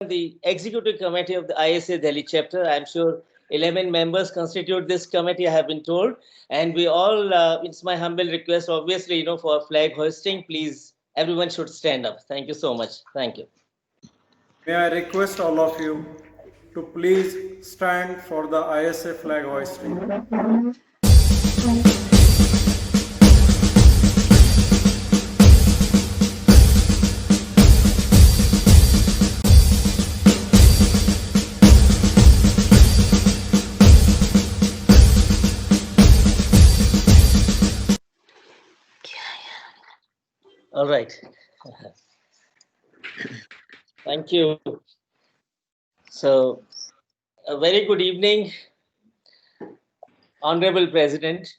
the executive committee of the ISA Delhi chapter. I'm sure 11 members constitute this committee, I have been told. And we all, it's my humble request, obviously, for flag hoisting, please, everyone should stand up. Thank you so much. Thank you. May I request all of you to please stand for the ISA flag hoisting. All right. Thank you. So, a very good evening, Honorable President,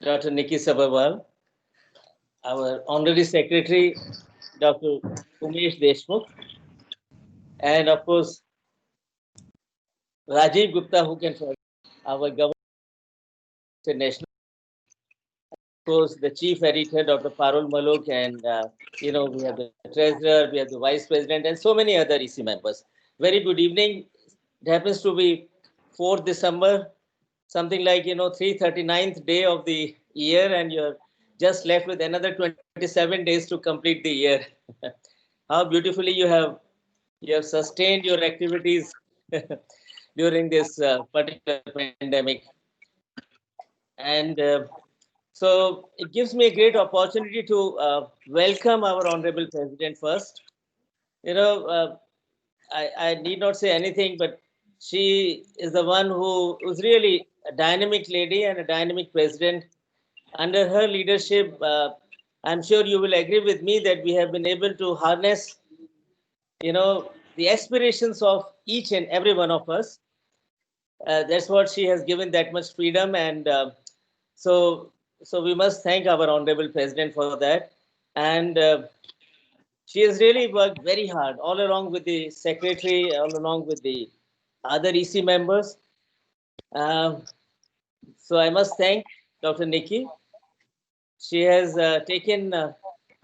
Dr. Nikki Sabharwal, our Honorary Secretary, Dr. Umesh Deshmukh, and of course, Rajiv Gupta, who can forget, our Governor National, of course, the Chief Editor, Dr. Parul Maluk, and we have the Treasurer, we have the Vice President, and so many other EC members. Very good evening. It happens to be 4th December, something like 339th day of the year, and you're just left with another 27 days to complete the year. How beautifully you have sustained your activities during this particular pandemic. And so it gives me a great opportunity to welcome our Honorable President first. I need not say anything, but she is the one who's really a dynamic lady and a dynamic president. Under her leadership, I'm sure you will agree with me that we have been able to harness, the aspirations of each and every one of us. That's what she has given, that much freedom, and so we must thank our honorable president for that. And she has really worked very hard all along with the secretary, all along with the other EC members. Um, so I must thank Dr. Nikki. She has taken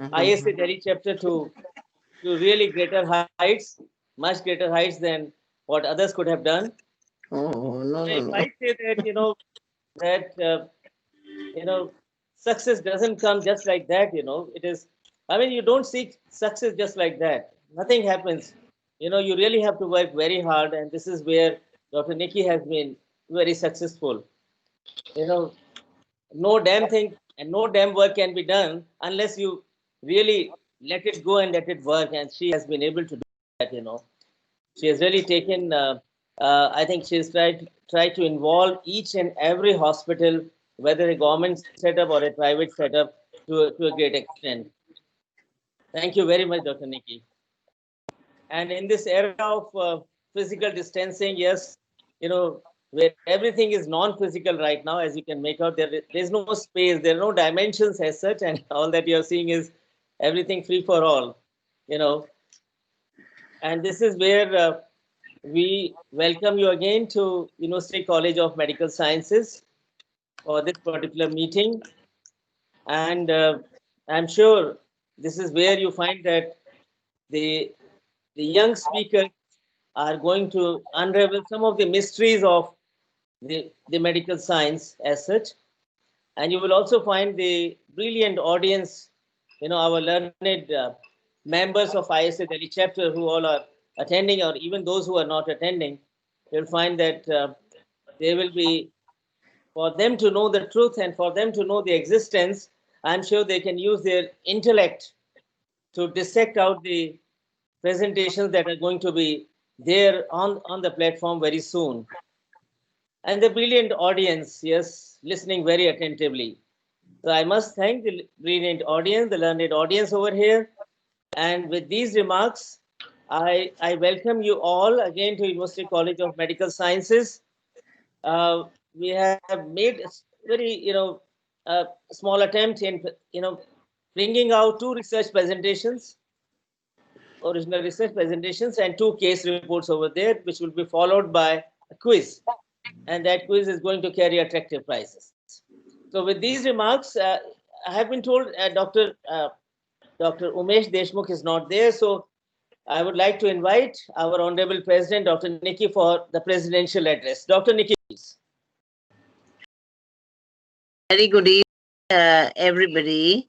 ISA Delhi chapter to really greater heights, much greater heights than what others could have done. Oh, no, no, If no. I say that, that success doesn't come just like that. It is. I mean, you don't seek success just like that. Nothing happens. You really have to work very hard, and this is where Dr. Nikki has been very successful. You know, no damn thing and no damn work can be done unless you really let it go and let it work. And she has been able to do that. She has really taken. I think she has tried to involve each and every hospital, whether a government setup or a private setup, to a great extent. Thank you very much, Dr. Nikki. And in this era of physical distancing, yes, where everything is non-physical right now, as you can make out, there's no space, there are no dimensions as such, and all that you're seeing is everything free for all, you know. And this is where we welcome you again to University College of Medical Sciences for this particular meeting. And I'm sure this is where you find that the young speakers are going to unravel some of the mysteries of the medical science as such. And you will also find the brilliant audience, our learned members of ISA Delhi chapter who all are attending, or even those who are not attending. You'll find that they will be, for them to know the truth and for them to know the existence, I'm sure they can use their intellect to dissect out the presentations that are going to be there on the platform very soon. And the brilliant audience, yes, listening very attentively. So I must thank the brilliant audience, the learned audience over here. And with these remarks, I welcome you all again to University College of Medical Sciences. We have made a very, small attempt in, bringing out two research presentations, original research presentations, and two case reports over there, which will be followed by a quiz. And that quiz is going to carry attractive prizes. So with these remarks, I have been told Dr. Umesh Deshmukh is not there. So I would like to invite our Honorable President, Dr. Nikki, for the presidential address. Dr. Nikki, please. Very good evening, everybody.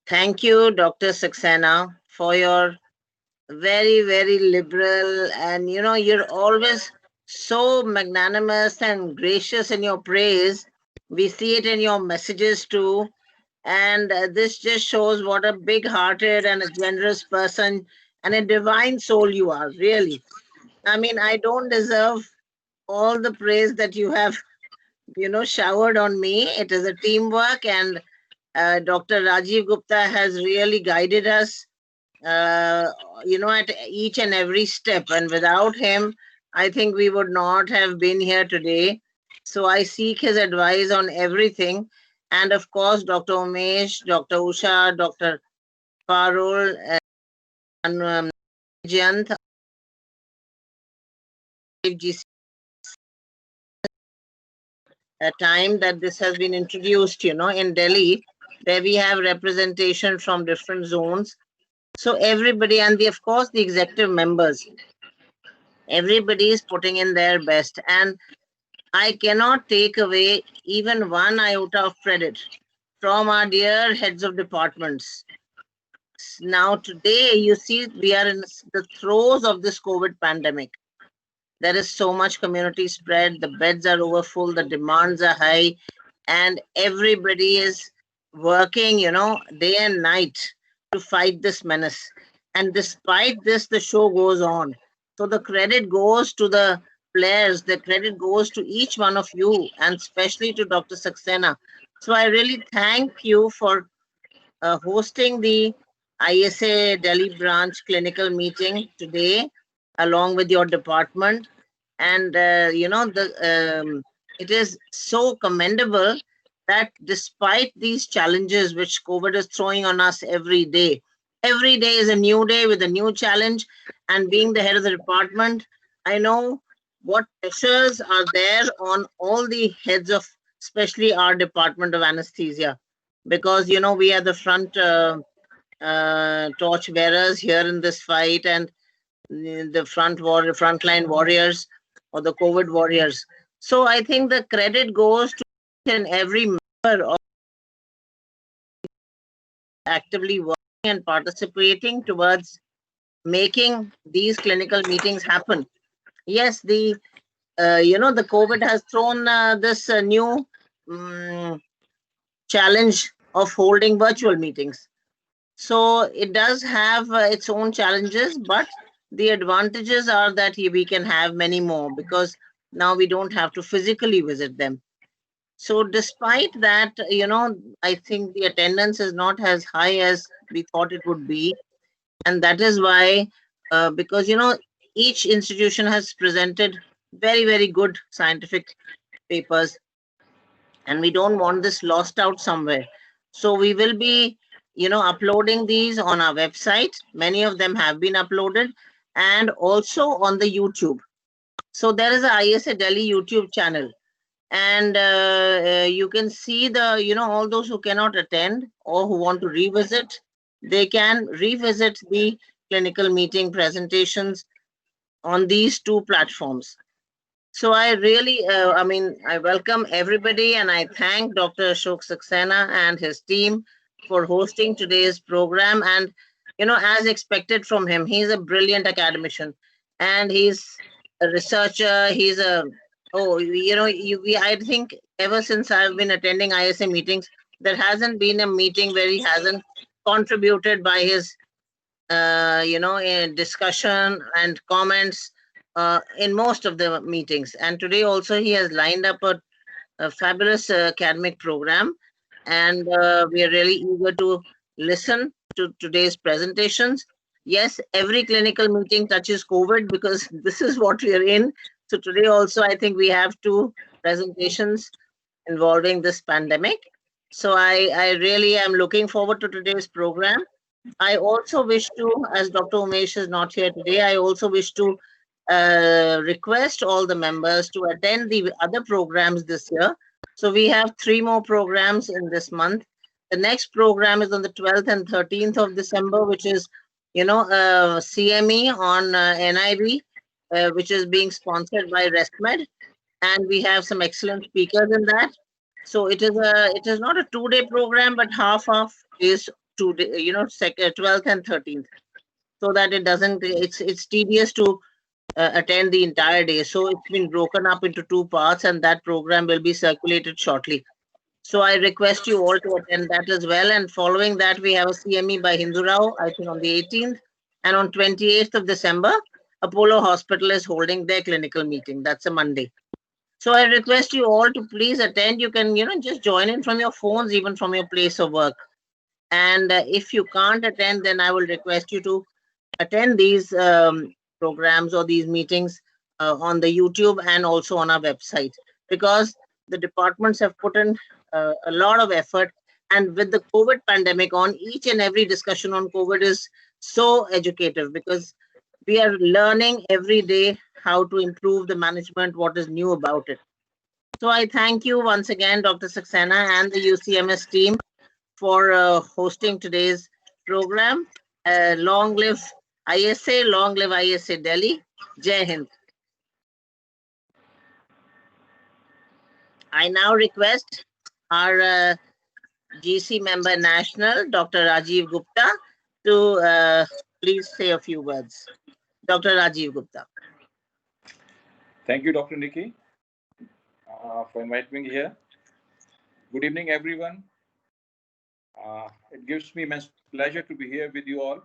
Thank you, Dr. Saxena, for your very, very liberal and you're always so magnanimous and gracious in your praise. We see it in your messages too. And this just shows what a big hearted and a generous person and a divine soul you are, really. I mean, I don't deserve all the praise that you have, showered on me. It is a teamwork, and Dr. Rajiv Gupta has really guided us, at each and every step. And without him, I think we would not have been here today. So I seek his advice on everything. And of course, Dr. Umesh, Dr. Usha, Dr. Parul, and Jayant, GC, a time that this has been introduced, in Delhi, where we have representation from different zones. So everybody, and of course the executive members, everybody is putting in their best. And I cannot take away even one iota of credit from our dear heads of departments. Now, today, you see, we are in the throes of this COVID pandemic. There is so much community spread, the beds are overfull, the demands are high, and everybody is working, day and night to fight this menace. And despite this, the show goes on. So the credit goes to the players, the credit goes to each one of you, and especially to Dr. Saxena. So I really thank you for hosting the ISA Delhi branch clinical meeting today, along with your department. And it is so commendable that despite these challenges which COVID is throwing on us every day is a new day with a new challenge. And being the head of the department, I know what pressures are there on all the heads of, especially our department of anesthesia, because we are the front torch bearers here in this fight, and the frontline warriors, or the COVID warriors. So I think the credit goes to each and every member of actively working and participating towards making these clinical meetings happen. Yes, the the COVID has thrown this new challenge of holding virtual meetings. So it does have its own challenges, but the advantages are that we can have many more, because now we don't have to physically visit them. So despite that, I think the attendance is not as high as we thought it would be. And that is why, because, each institution has presented very, very good scientific papers, and we don't want this lost out somewhere. So we will be, uploading these on our website. Many of them have been uploaded, and also on the YouTube. So there is a ISA Delhi YouTube channel, and you can see the, all those who cannot attend or who want to revisit, they can revisit the clinical meeting presentations on these two platforms. So I really, I welcome everybody, and I thank Dr. Ashok Saxena and his team for hosting today's program. And, as expected from him, he's a brilliant academician, and he's a researcher. He's I think ever since I've been attending ISA meetings, there hasn't been a meeting where he hasn't contributed by his, discussion and comments in most of the meetings. And today also he has lined up a fabulous academic program, and we are really eager to listen to today's presentations. Yes, every clinical meeting touches COVID, because this is what we are in. So today also, I think we have two presentations involving this pandemic. So I really am looking forward to today's program. I also wish to, as Dr. Umesh is not here today, I also wish to request all the members to attend the other programs this year. So we have 3 more programs in this month. The next program is on the 12th and 13th of December, which is CME on NIB, which is being sponsored by RESTMed, and we have some excellent speakers in that. So it is not a 2-day program, but half of is 2 day, 12th and 13th, so that it doesn't. It's tedious to attend the entire day. So it's been broken up into 2 parts, and that program will be circulated shortly. So I request you all to attend that as well. And following that, we have a CME by Hindu Rao, I think on the 18th. And on 28th of December, Apollo Hospital is holding their clinical meeting. That's a Monday. So I request you all to please attend. You can, just join in from your phones, even from your place of work. And if you can't attend, then I will request you to attend these programs or these meetings on the YouTube and also on our website, because the departments have put in a lot of effort. And with the COVID pandemic on, each and every discussion on COVID is so educative, because we are learning every day how to improve the management, what is new about it. So I thank you once again, Dr. Saxena and the UCMS team for hosting today's program. Long live ISA, long live ISA Delhi. Jai Hind. I now request our GC member national, Dr. Rajiv Gupta, to please say a few words. Dr. Rajiv Gupta. Thank you, Dr. Nikki, for inviting me here. Good evening, everyone. It gives me immense pleasure to be here with you all.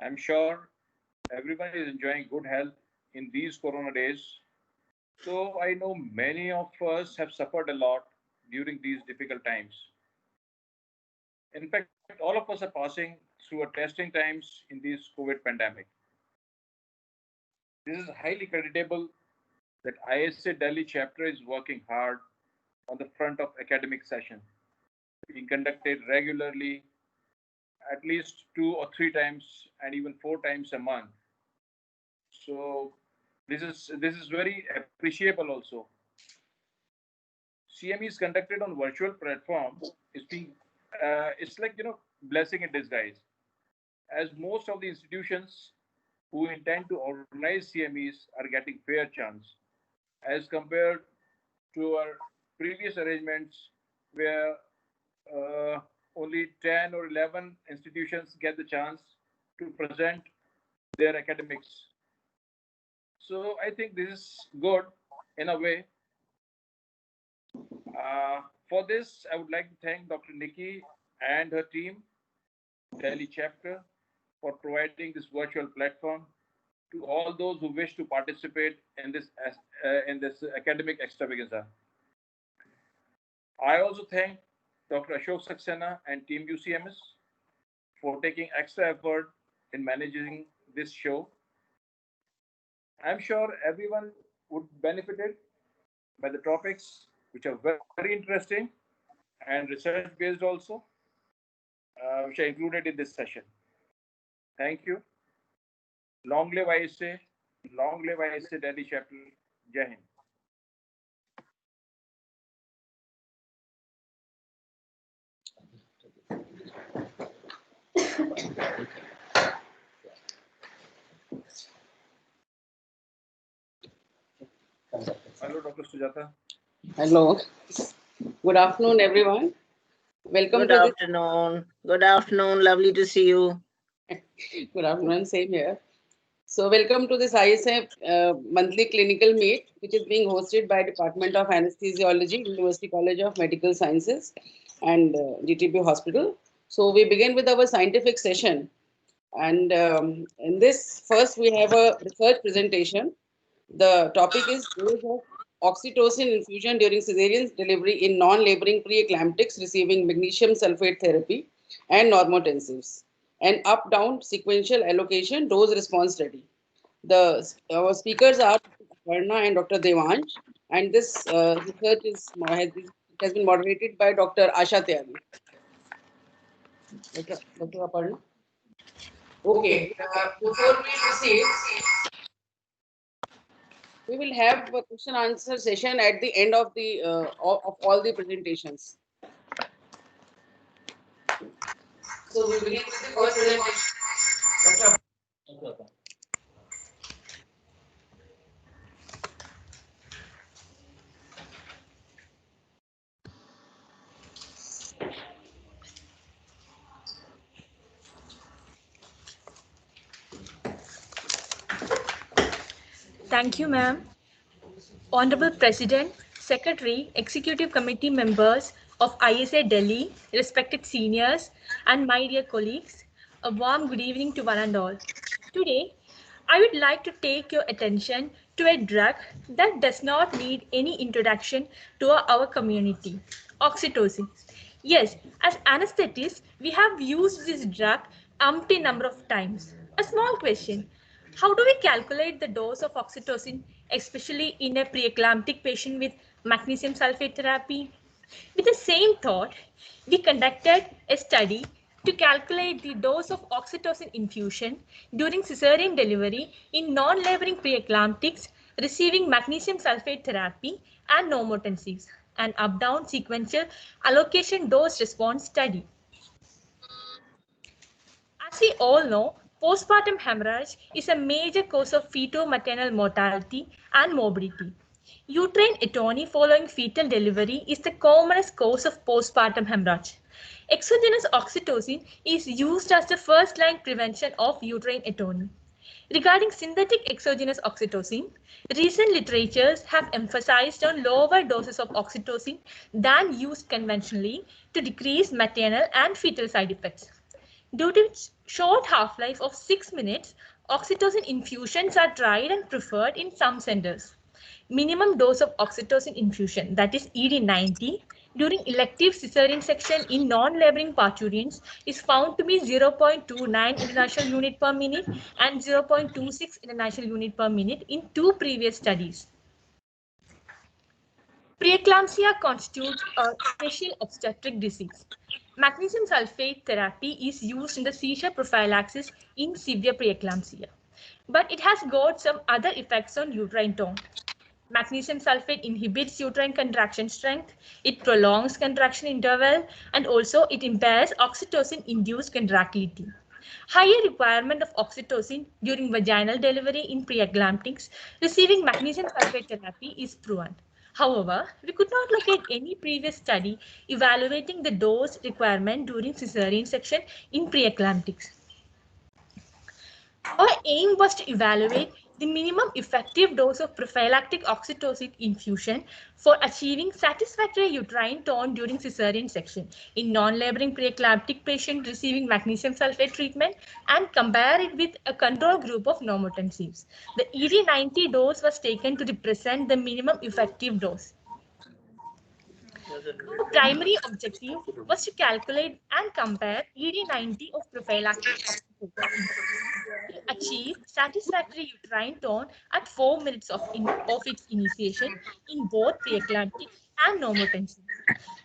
I'm sure everyone is enjoying good health in these corona days. So I know many of us have suffered a lot during these difficult times. In fact, all of us are passing through a testing times in this COVID pandemic. This is highly creditable that ISA Delhi chapter is working hard on the front of academic session, being conducted regularly, at least 2 or 3 times and even 4 times a month. So this is very appreciable also. CME is conducted on virtual platform. It's like blessing in disguise, as most of the institutions who intend to organize CMEs are getting fair chance as compared to our previous arrangements where only 10 or 11 institutions get the chance to present their academics. So I think this is good in a way. For this, I would like to thank Dr. Nikki and her team, Delhi chapter, for providing this virtual platform to all those who wish to participate in this academic extravaganza. I also thank Dr. Ashok Saxena and Team UCMS for taking extra effort in managing this show. I'm sure everyone would benefit by the topics, which are very interesting and research based also, which are included in this session. Thank you. Long live ISA, long live ISA Delhi chapter. Jai Hind. Hello, Dr. Sujata. Hello. Good afternoon, everyone. Welcome Good to afternoon. Good afternoon. Lovely to see you. Good afternoon. Same here. So, welcome to this ISA monthly clinical meet, which is being hosted by Department of Anesthesiology, University College of Medical Sciences, and GTB Hospital. So, we begin with our scientific session, and in this first we have a research presentation. The topic is dose of oxytocin infusion during cesarean delivery in non-laboring preeclamptics receiving magnesium sulfate therapy and normotensives, and up-down sequential allocation dose response study. Our speakers are Aparna and Dr. Devansh, and this research has been moderated by Dr. Asha Tyagi. Dr. Aparna. Okay. Before we proceed, we will have a question answer session at the end of the of all the presentations. So we begin with the first presentation. Thank you, ma'am. Honorable President, Secretary, Executive Committee members of ISA Delhi, respected seniors, and my dear colleagues, a warm good evening to one and all. Today, I would like to take your attention to a drug that does not need any introduction to our community, oxytocin. Yes, as anesthetists, we have used this drug umpty number of times. A small question. How do we calculate the dose of oxytocin, especially in a preeclamptic patient with magnesium sulfate therapy? With the same thought, we conducted a study to calculate the dose of oxytocin infusion during cesarean delivery in non-laboring preeclamptics receiving magnesium sulfate therapy and normotensives, an up-down sequential allocation dose response study. As we all know, postpartum hemorrhage is a major cause of fetal-maternal mortality and morbidity. Uterine atony following fetal delivery is the commonest cause of postpartum hemorrhage. Exogenous oxytocin is used as the first-line prevention of uterine atony. Regarding synthetic exogenous oxytocin, recent literatures have emphasized on lower doses of oxytocin than used conventionally to decrease maternal and fetal side effects. Due to its short half-life of 6 minutes, oxytocin infusions are tried and preferred in some centers. Minimum dose of oxytocin infusion, that is ED90, during elective cesarean section in non-laboring parturients is found to be 0.29 international unit per minute and 0.26 international unit per minute in 2 previous studies. Preeclampsia constitutes a special obstetric disease. Magnesium sulfate therapy is used in the seizure prophylaxis in severe preeclampsia, but it has got some other effects on uterine tone. Magnesium sulfate inhibits uterine contraction strength, it prolongs contraction interval, and also it impairs oxytocin-induced contractility. Higher requirement of oxytocin during vaginal delivery in preeclamptics receiving magnesium sulfate therapy is proven. However, we could not locate any previous study evaluating the dose requirement during cesarean section in preeclamptics. Our aim was to evaluate the minimum effective dose of prophylactic oxytocin infusion for achieving satisfactory uterine tone during cesarean section in non-laboring preeclamptic patient receiving magnesium sulfate treatment and compare it with a control group of normotensives. The ED90 dose was taken to represent the minimum effective dose. Our primary objective was to calculate and compare ED90 of prophylactic oxytocin to achieve satisfactory uterine tone at 4 minutes of its initiation in both preeclamptic and normotensive.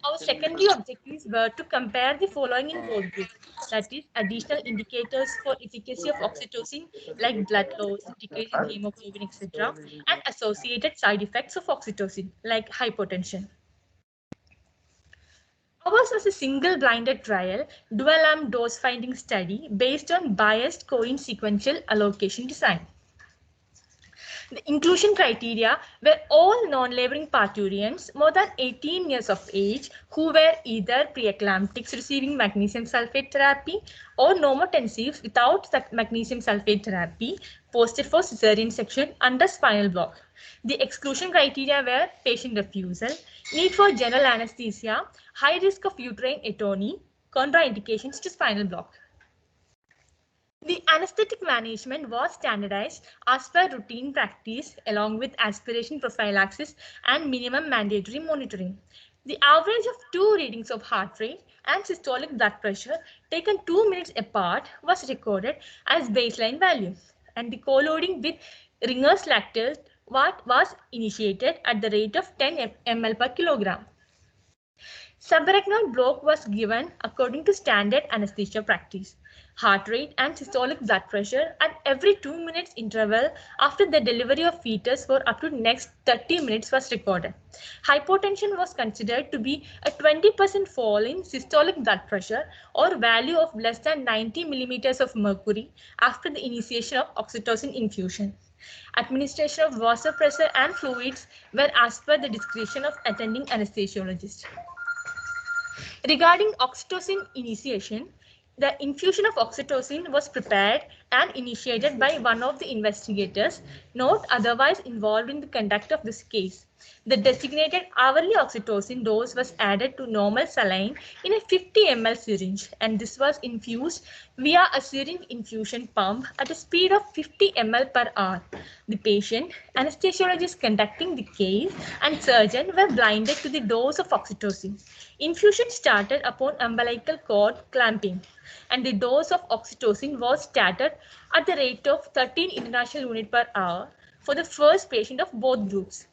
Our secondary objectives were to compare the following in both groups, that is, additional indicators for efficacy of oxytocin like blood loss, decrease in hemoglobin, etc., and associated side effects of oxytocin like hypotension. Ours was a single-blinded trial, dual-arm dose-finding study based on biased Cohen sequential allocation design. The inclusion criteria were all non-laboring parturients more than 18 years of age who were either preeclamptics receiving magnesium sulfate therapy or normotensives without magnesium sulfate therapy posted for cesarean section under spinal block. The exclusion criteria were patient refusal, need for general anesthesia, high risk of uterine atony, contraindications to spinal block. The anesthetic management was standardized as per routine practice along with aspiration prophylaxis and minimum mandatory monitoring. The average of 2 readings of heart rate and systolic blood pressure taken 2 minutes apart was recorded as baseline value, and the co-loading with Ringer's lactate was initiated at the rate of 10 ml per kilogram. Subarachnoid block was given according to standard anesthesia practice. heart rate, and systolic blood pressure at every 2 minutes interval after the delivery of fetus for up to next 30 minutes was recorded. Hypotension was considered to be a 20% fall in systolic blood pressure or value of less than 90 millimeters of mercury after the initiation of oxytocin infusion. Administration of vasopressor and fluids were as per the discretion of attending anesthesiologist. Regarding oxytocin initiation, the infusion of oxytocin was prepared and initiated by one of the investigators not otherwise involved in the conduct of this case. The designated hourly oxytocin dose was added to normal saline in a 50 ml syringe, and this was infused via a syringe infusion pump at a speed of 50 ml per hour. The patient, anesthesiologist conducting the case, and surgeon were blinded to the dose of oxytocin. Infusion started upon umbilical cord clamping, and the dose of oxytocin was started at the rate of 13 international units per hour for the first patient of both groups.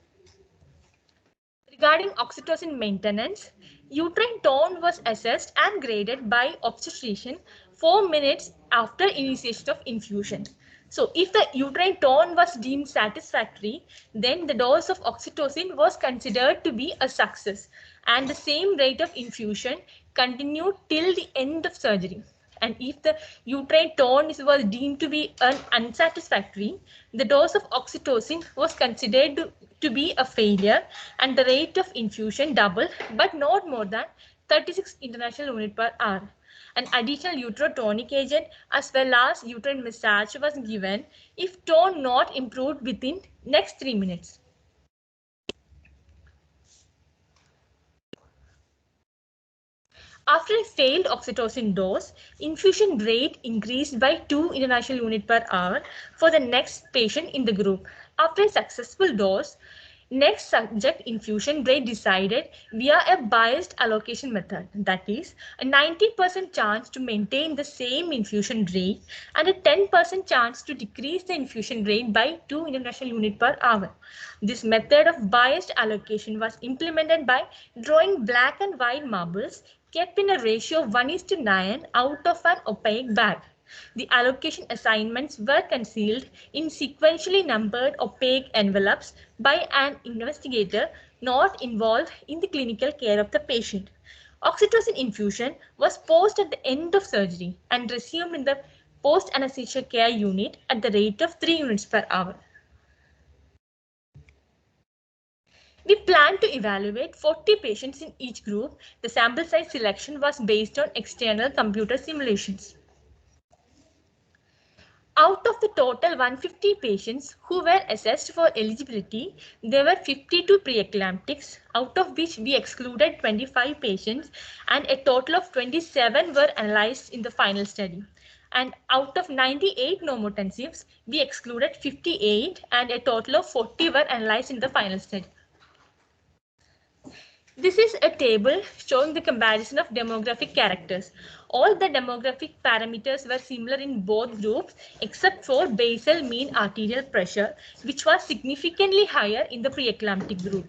Regarding oxytocin maintenance, uterine tone was assessed and graded by obstetrician 4 minutes after initiation of infusion. So if the uterine tone was deemed satisfactory, then the dose of oxytocin was considered to be a success, and the same rate of infusion continued till the end of surgery. And if the uterine tone was deemed to be unsatisfactory, the dose of oxytocin was considered to be a failure, and the rate of infusion doubled, but not more than 36 international units per hour. An additional uterotonic agent as well as uterine massage was given if tone not improved within next 3 minutes. After a failed oxytocin dose, infusion rate increased by 2 international units per hour for the next patient in the group. After a successful dose, next subject infusion rate decided via a biased allocation method, that is a 90% chance to maintain the same infusion rate and a 10% chance to decrease the infusion rate by 2 international units per hour. This method of biased allocation was implemented by drawing black and white marbles kept in a ratio of 1:9 out of an opaque bag. The allocation assignments were concealed in sequentially numbered opaque envelopes by an investigator not involved in the clinical care of the patient. Oxytocin infusion was paused at the end of surgery and resumed in the post-anesthesia care unit at the rate of 3 units per hour. We plan to evaluate 40 patients in each group. The sample size selection was based on external computer simulations. Out of the total 150 patients who were assessed for eligibility, there were 52 preeclamptics, out of which we excluded 25 patients, and a total of 27 were analyzed in the final study. And out of 98 normotensives, we excluded 58, and a total of 40 were analyzed in the final study. This is a table showing the comparison of demographic characters. All the demographic parameters were similar in both groups except for basal mean arterial pressure, which was significantly higher in the preeclamptic group.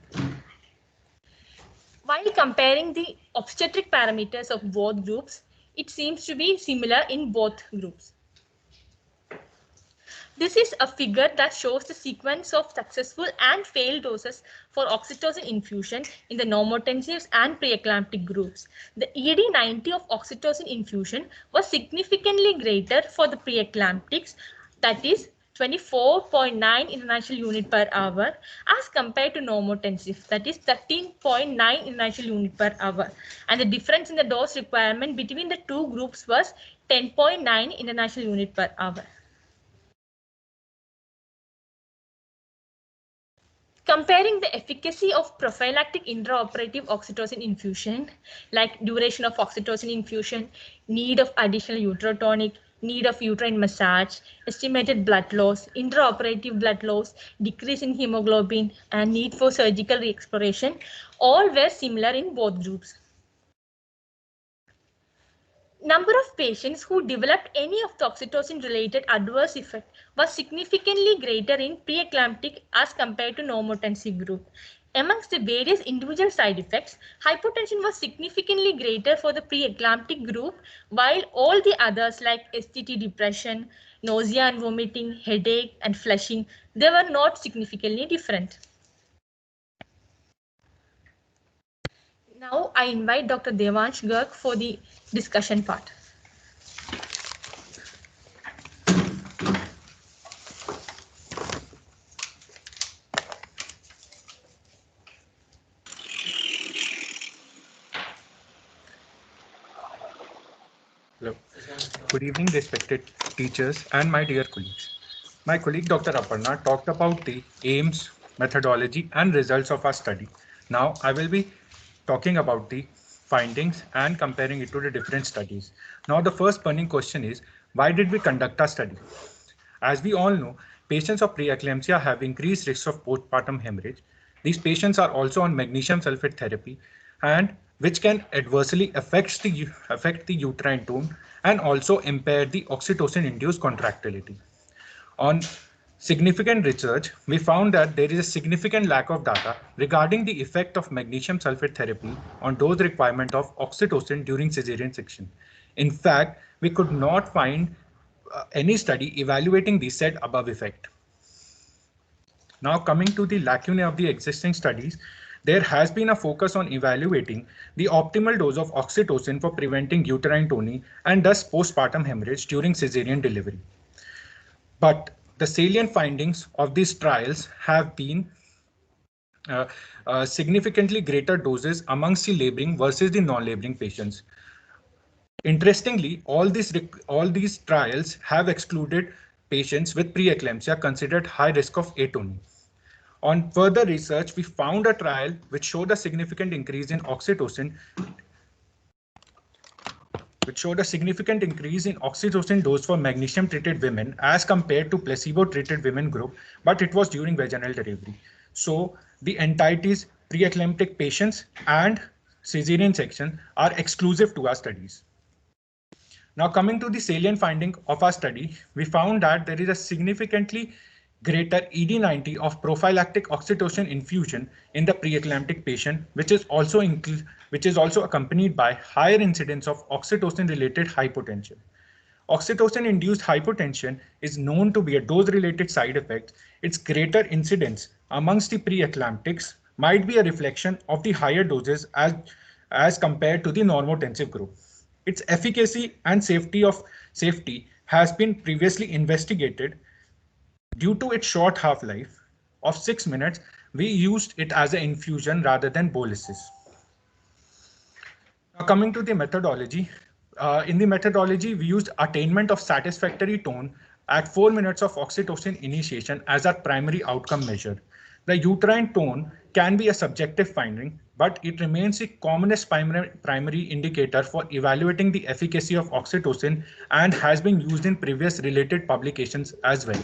While comparing the obstetric parameters of both groups, it seems to be similar in both groups. This is a figure that shows the sequence of successful and failed doses for oxytocin infusion in the normotensives and preeclamptic groups. The ED90 of oxytocin infusion was significantly greater for the preeclamptics, that is 24.9 international unit per hour, as compared to normotensive, that is 13.9 international unit per hour. And the difference in the dose requirement between the two groups was 10.9 international unit per hour. Comparing the efficacy of prophylactic intraoperative oxytocin infusion, like duration of oxytocin infusion, need of additional uterotonic, need of uterine massage, estimated blood loss, intraoperative blood loss, decrease in hemoglobin, and need for surgical re-exploration, all were similar in both groups. Number of patients who developed any of the oxytocin-related adverse effect was significantly greater in preeclamptic as compared to normotensive group. Amongst the various individual side effects, hypotension was significantly greater for the pre-eclamptic group, while all the others like STT depression, nausea and vomiting, headache, and flushing, they were not significantly different. Now I invite Dr. Devansh Garg for the discussion part. Hello. Good evening, respected teachers and my dear colleagues. My colleague Dr. Aparna talked about the aims, methodology and results of our study. Now I will be talking about the findings and comparing it to the different studies. Now the first burning question is, why did we conduct our study? As we all know, patients of preeclampsia have increased risks of postpartum hemorrhage. These patients are also on magnesium sulfate therapy, and which can adversely affect the uterine tone and also impair the oxytocin-induced contractility. On significant research, we found that there is a significant lack of data regarding the effect of magnesium sulfate therapy on dose requirement of oxytocin during cesarean section. In fact, we could not find any study evaluating the said above effect. Now coming to the lacunae of the existing studies, there has been a focus on evaluating the optimal dose of oxytocin for preventing uterine tony and thus postpartum hemorrhage during cesarean delivery. But the salient findings of these trials have been significantly greater doses amongst the laboring versus the non-laboring patients. Interestingly, all these trials have excluded patients with preeclampsia considered high risk of atony. On further research, we found a trial which showed a significant increase in oxytocin, dose for magnesium treated women as compared to placebo treated women group, but it was during vaginal delivery. So the entities preeclamptic patients and cesarean section are exclusive to our studies. Now coming to the salient finding of our study, we found that there is a significantly greater ED90 of prophylactic oxytocin infusion in the preeclamptic patient, which is also accompanied by higher incidence of oxytocin-related hypotension. Oxytocin-induced hypotension is known to be a dose-related side effect. Its greater incidence amongst the preeclamptics might be a reflection of the higher doses as compared to the normotensive group. Its efficacy and safety has been previously investigated. Due to its short half-life of 6 minutes, we used it as an infusion rather than boluses. Now coming to the methodology, in the methodology, we used attainment of satisfactory tone at 4 minutes of oxytocin initiation as our primary outcome measure. The uterine tone can be a subjective finding, but it remains the commonest primary indicator for evaluating the efficacy of oxytocin and has been used in previous related publications as well.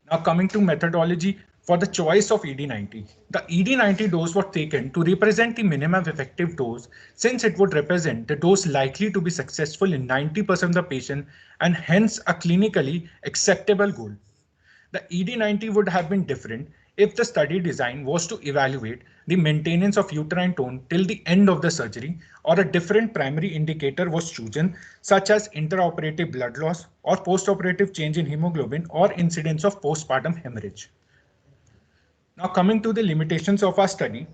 Now coming to methodology for the choice of ED90. The ED90 dose was taken to represent the minimum effective dose, since it would represent the dose likely to be successful in 90% of the patient and hence a clinically acceptable goal. The ED90 would have been different if the study design was to evaluate the maintenance of uterine tone till the end of the surgery, or a different primary indicator was chosen, such as intraoperative blood loss or postoperative change in hemoglobin or incidence of postpartum hemorrhage. Now coming to the limitations of our study,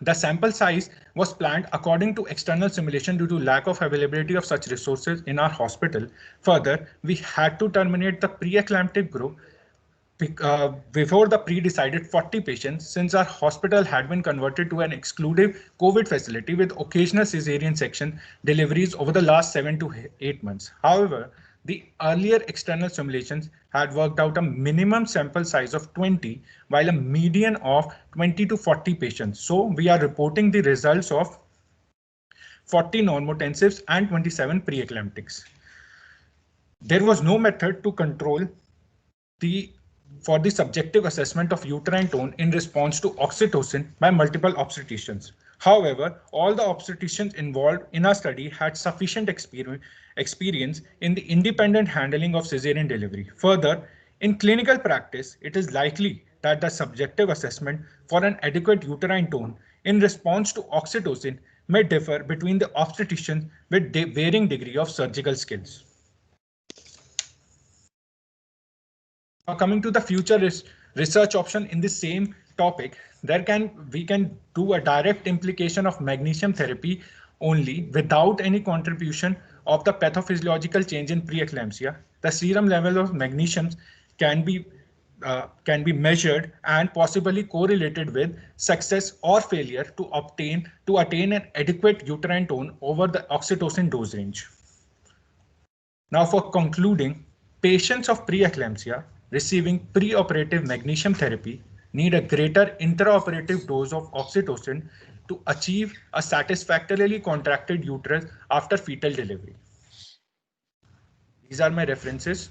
the sample size was planned according to external simulation due to lack of availability of such resources in our hospital. Further, we had to terminate the preeclamptic group before the pre-decided 40 patients, since our hospital had been converted to an exclusive COVID facility with occasional cesarean section deliveries over the last 7 to 8 months. However, the earlier external simulations had worked out a minimum sample size of 20, while a median of 20 to 40 patients. So we are reporting the results of 40 normotensives and 27 preeclamptics. There was no method to control for the subjective assessment of uterine tone in response to oxytocin by multiple obstetricians. However, all the obstetricians involved in our study had sufficient experience in the independent handling of cesarean delivery. Further, in clinical practice, it is likely that the subjective assessment for an adequate uterine tone in response to oxytocin may differ between the obstetricians with varying degree of surgical skills. Now coming to the future research option in the same topic, we can do a direct implication of magnesium therapy only without any contribution of the pathophysiological change in preeclampsia. The serum level of magnesium can be measured and possibly correlated with success or failure to attain an adequate uterine tone over the oxytocin dose range. Now for concluding, patients of preeclampsia receiving preoperative magnesium therapy need a greater intraoperative dose of oxytocin to achieve a satisfactorily contracted uterus after fetal delivery. These are my references.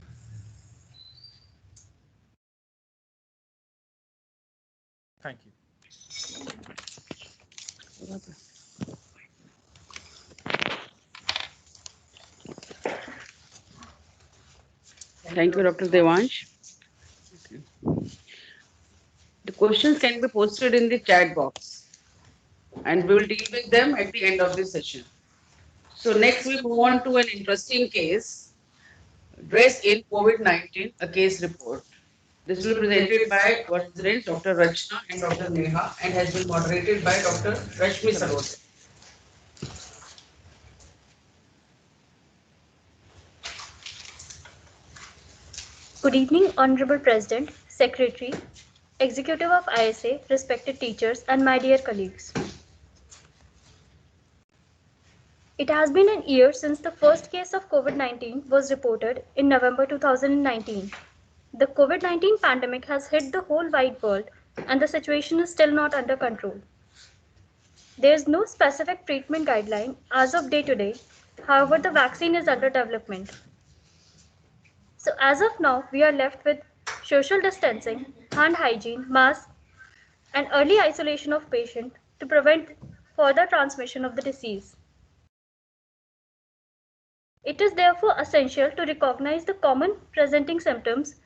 Thank you. Thank you, Dr. Devansh. The questions can be posted in the chat box, and we will deal with them at the end of the session. So next we move on to an interesting case, Dress in COVID-19, a case report. This will be presented by our residents, Dr. Rachna and Dr. Neha, and has been moderated by Dr. Rashmi Sarod. Good evening, Honorable President, Secretary, Executive of ISA, respected teachers, and my dear colleagues. It has been an year since the first case of COVID-19 was reported in November 2019. The COVID-19 pandemic has hit the whole wide world, and the situation is still not under control. There is no specific treatment guideline as of day to day. However, the vaccine is under development. So as of now, we are left with social distancing, hand hygiene, masks, and early isolation of patient to prevent further transmission of the disease. It is therefore essential to recognize the common presenting symptoms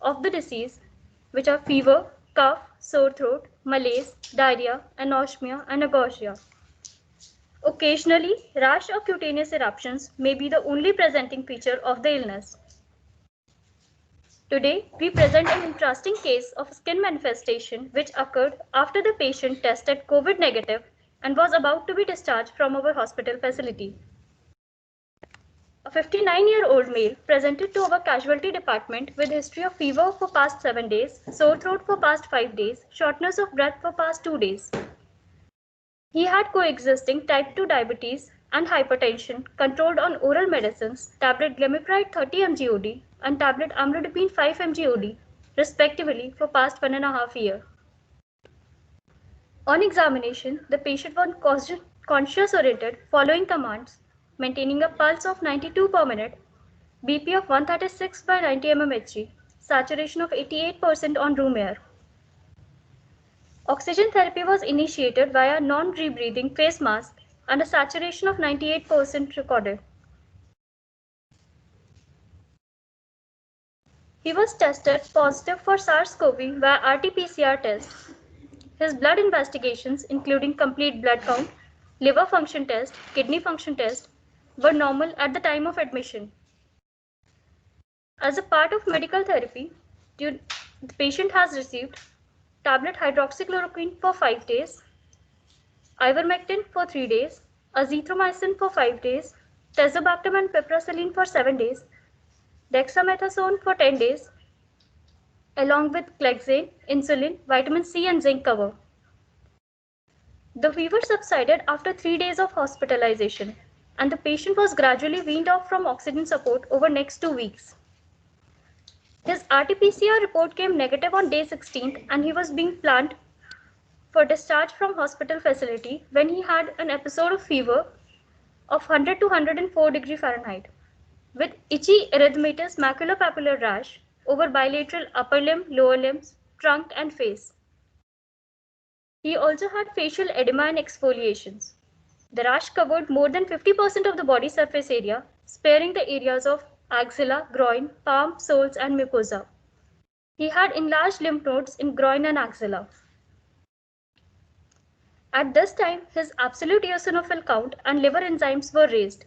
of the disease, which are fever, cough, sore throat, malaise, diarrhea, anosmia, and agorrhea. Occasionally, rash or cutaneous eruptions may be the only presenting feature of the illness. Today, we present an interesting case of skin manifestation which occurred after the patient tested COVID negative and was about to be discharged from our hospital facility. A 59-year-old male presented to our casualty department with history of fever for past 7 days, sore throat for past 5 days, shortness of breath for past 2 days. He had coexisting type 2 diabetes and hypertension controlled on oral medicines, tablet glimepiride 30 mg OD and tablet amlodipine 5 mg OD, respectively, for past 1.5 years. On examination, the patient was conscious oriented following commands, maintaining a pulse of 92 per minute, BP of 136 by 90 mmHg, saturation of 88% on room air. Oxygen therapy was initiated via non-rebreathing face mask and a saturation of 98% recorded. He was tested positive for SARS-CoV via RT-PCR test. His blood investigations, including complete blood count, liver function test, kidney function test, were normal at the time of admission. As a part of medical therapy, the patient has received tablet hydroxychloroquine for 5 days, ivermectin for 3 days, azithromycin for 5 days, tazobactam and piperacillin for 7 days, dexamethasone for 10 days, along with Clexane, insulin, vitamin C and zinc cover. The fever subsided after 3 days of hospitalization, and the patient was gradually weaned off from oxygen support over next 2 weeks. His RT-PCR report came negative on day 16th, and he was being planned for discharge from hospital facility when he had an episode of fever of 100 to 104 degree Fahrenheit with itchy erythematous maculopapular rash over bilateral upper limb, lower limbs, trunk and face. He also had facial edema and exfoliations. The rash covered more than 50% of the body surface area, sparing the areas of axilla, groin, palm, soles and mucosa. He had enlarged lymph nodes in groin and axilla. At this time, his absolute eosinophil count and liver enzymes were raised.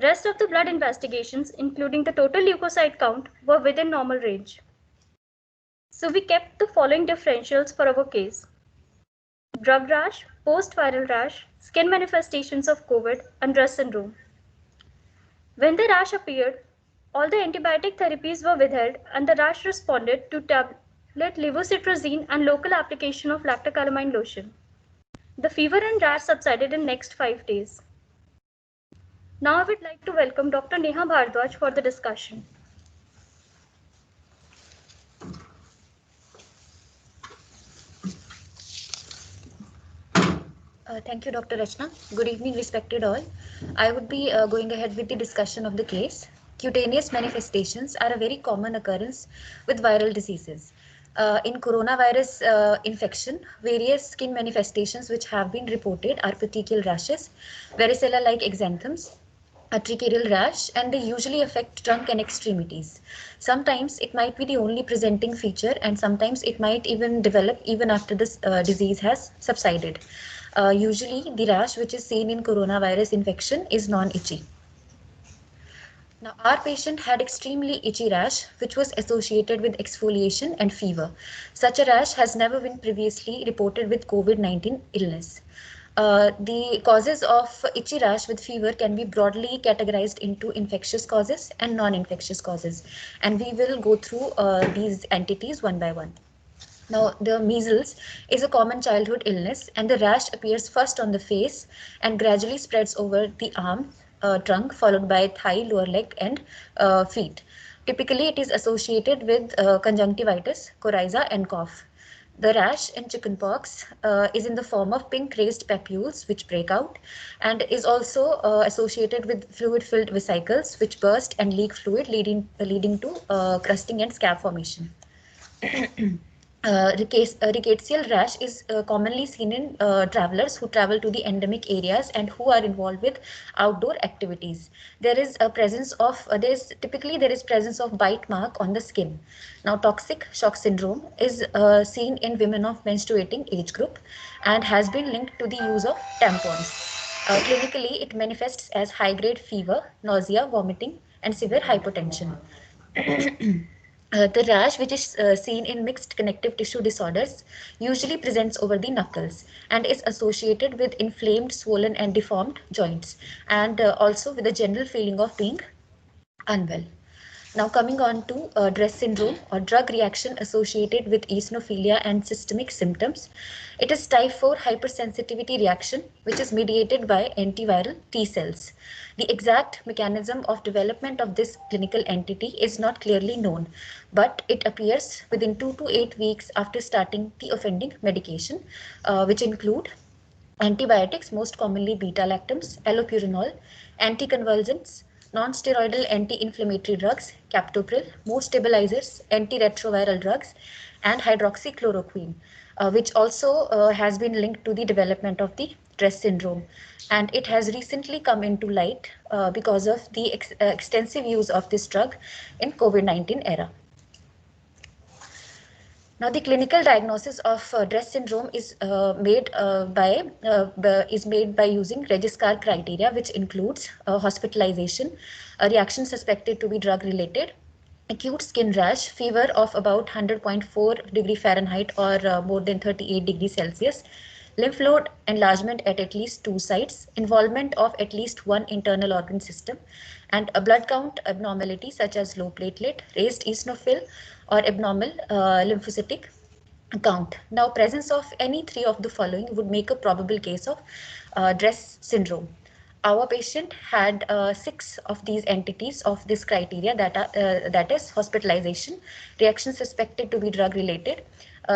Rest of the blood investigations, including the total leukocyte count, were within normal range. So we kept the following differentials for our case: drug rash, post-viral rash, skin manifestations of COVID, and Rett syndrome. When the rash appeared, all the antibiotic therapies were withheld and the rash responded to tablet levocetirizine and local application of lactocalamine lotion. The fever and rash subsided in next 5 days. Now I would like to welcome Dr. Neha Bhardwaj for the discussion. Thank you, Dr. Rachna. Good evening, respected all. I would be going ahead with the discussion of the case. Cutaneous manifestations are a very common occurrence with viral diseases. In coronavirus infection, various skin manifestations which have been reported are petechial rashes, varicella-like exanthems, a trichial rash, and they usually affect trunk and extremities. Sometimes it might be the only presenting feature, and sometimes it might even develop even after this disease has subsided. Usually the rash which is seen in coronavirus infection is non-itchy. Now, our patient had extremely itchy rash, which was associated with exfoliation and fever. Such a rash has never been previously reported with COVID-19 illness. The causes of itchy rash with fever can be broadly categorized into infectious causes and non-infectious causes. And we will go through these entities one by one. Now, the measles is a common childhood illness, and the rash appears first on the face and gradually spreads over the arm, trunk, followed by thigh, lower leg, and feet. Typically, it is associated with conjunctivitis, coryza, and cough. The rash in chickenpox is in the form of pink raised papules which break out, and is also associated with fluid-filled vesicles which burst and leak fluid, leading to crusting and scab formation. Rickettsial rash is commonly seen in travelers who travel to the endemic areas and who are involved with outdoor activities. There is a presence of typically presence of bite mark on the skin. Now, toxic shock syndrome is seen in women of menstruating age group and has been linked to the use of tampons. Clinically, it manifests as high-grade fever, nausea, vomiting, and severe hypotension. The rash, which is seen in mixed connective tissue disorders, usually presents over the knuckles and is associated with inflamed, swollen, and deformed joints, and also with a general feeling of being unwell. Now, coming on to Rett syndrome, or drug reaction associated with eosinophilia and systemic symptoms. It is type 4 hypersensitivity reaction, which is mediated by antiviral T cells. The exact mechanism of development of this clinical entity is not clearly known, but it appears within 2 to 8 weeks after starting the offending medication, which include antibiotics, most commonly beta-lactams, allopurinol, anticonvulsants, non-steroidal anti-inflammatory drugs, captopril, most stabilizers, antiretroviral drugs, and hydroxychloroquine, which also has been linked to the development of the Rett syndrome. And it has recently come into light because of the extensive use of this drug in COVID-19 era. Now, the clinical diagnosis of Rett syndrome is made by using Registrar criteria, which includes hospitalization, a reaction suspected to be drug-related, acute skin rash, fever of about 100.4 degree Fahrenheit or more than 38 degrees Celsius, lymph node enlargement at least 2 sites, involvement of at least one internal organ system, and a blood count abnormality such as low platelet, raised eosinophil, or abnormal lymphocytic count. Now, presence of any 3 of the following would make a probable case of Rett syndrome. Our patient had 6 of these entities of this criteria, that is hospitalization, reaction suspected to be drug related.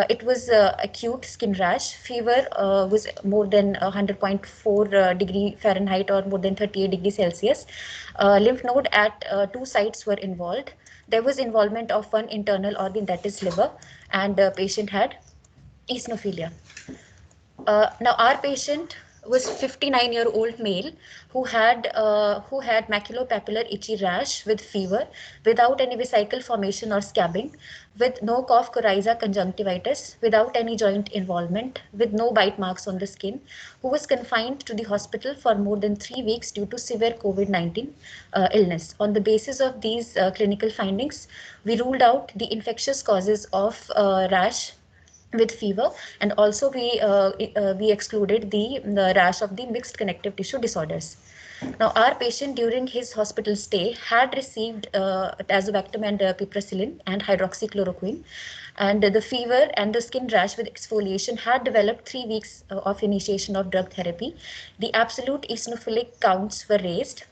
It was acute skin rash, fever was more than 100.4 degree Fahrenheit or more than 38 degrees Celsius. Lymph node at 2 sites were involved. There was involvement of one internal organ, that is liver, and the patient had eosinophilia. Now, our patient was 59-year-old male who had maculopapular itchy rash with fever without any vesicle formation or scabbing, with no cough, coryza, conjunctivitis, without any joint involvement, with no bite marks on the skin, who was confined to the hospital for more than 3 weeks due to severe COVID-19 illness. On the basis of these clinical findings, we ruled out the infectious causes of rash with fever, and also we excluded the rash of the mixed connective tissue disorders. Now, our patient during his hospital stay had received tazobactam and piperacillin and hydroxychloroquine, and the fever and the skin rash with exfoliation had developed 3 weeks of initiation of drug therapy. The absolute eosinophilic counts were raised.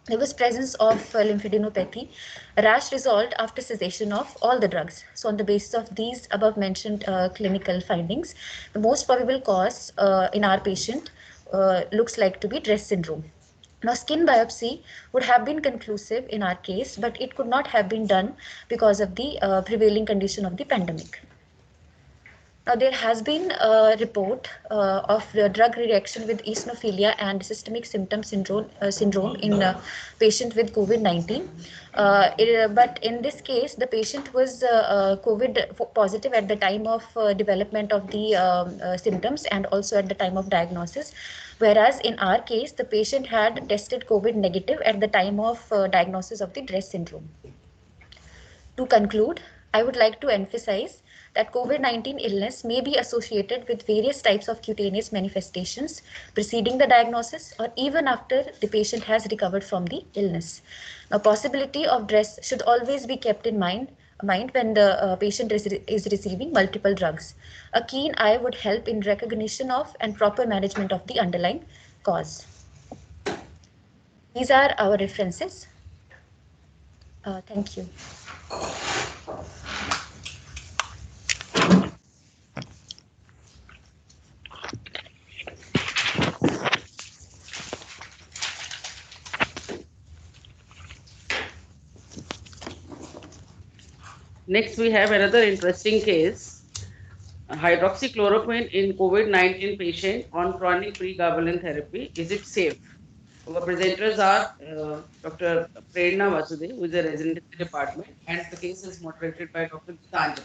There was presence of lymphadenopathy. Rash resolved after cessation of all the drugs. So on the basis of these above mentioned clinical findings, the most probable cause in our patient looks like to be DRESS syndrome. Now, skin biopsy would have been conclusive in our case, but it could not have been done because of the prevailing condition of the pandemic. Now, there has been a report of drug reaction with eosinophilia and systemic symptom syndrome in a patient with COVID-19. But in this case, the patient was COVID positive at the time of development of the symptoms and also at the time of diagnosis. Whereas in our case, the patient had tested COVID negative at the time of diagnosis of the DRESS syndrome. To conclude, I would like to emphasize that COVID-19 illness may be associated with various types of cutaneous manifestations preceding the diagnosis or even after the patient has recovered from the illness. Now, possibility of DRESS should always be kept in mind when the patient is receiving multiple drugs. A keen eye would help in recognition of and proper management of the underlying cause. These are our references. Thank you. Next, we have another interesting case. Hydroxychloroquine in COVID-19 patient on chronic pregabalin therapy. Is it safe? Our presenters are Dr. Prerna Vasudev, who is a resident in the department, and the case is moderated by Dr. Gitanjali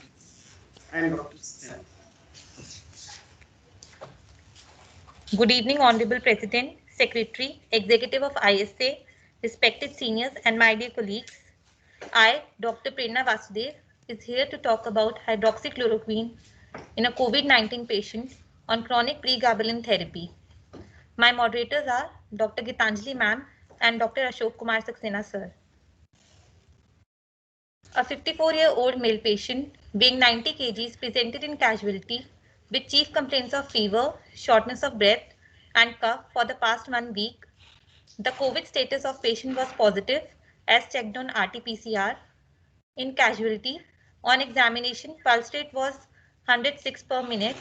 and Dr. Saxena. Good evening, Honorable President, Secretary, Executive of ISA, respected seniors, and my dear colleagues. I, Dr. Prerna Vasudev, is here to talk about hydroxychloroquine in a COVID-19 patient on chronic pregabalin therapy. My moderators are Dr. Gitanjali ma'am and Dr. Ashok Kumar Saxena sir. A 54-year-old male patient weighing 90 kgs presented in casualty with chief complaints of fever, shortness of breath, and cough for the past 1 week. The COVID status of patient was positive as checked on RT-PCR. In casualty, on examination, pulse rate was 106 per minute,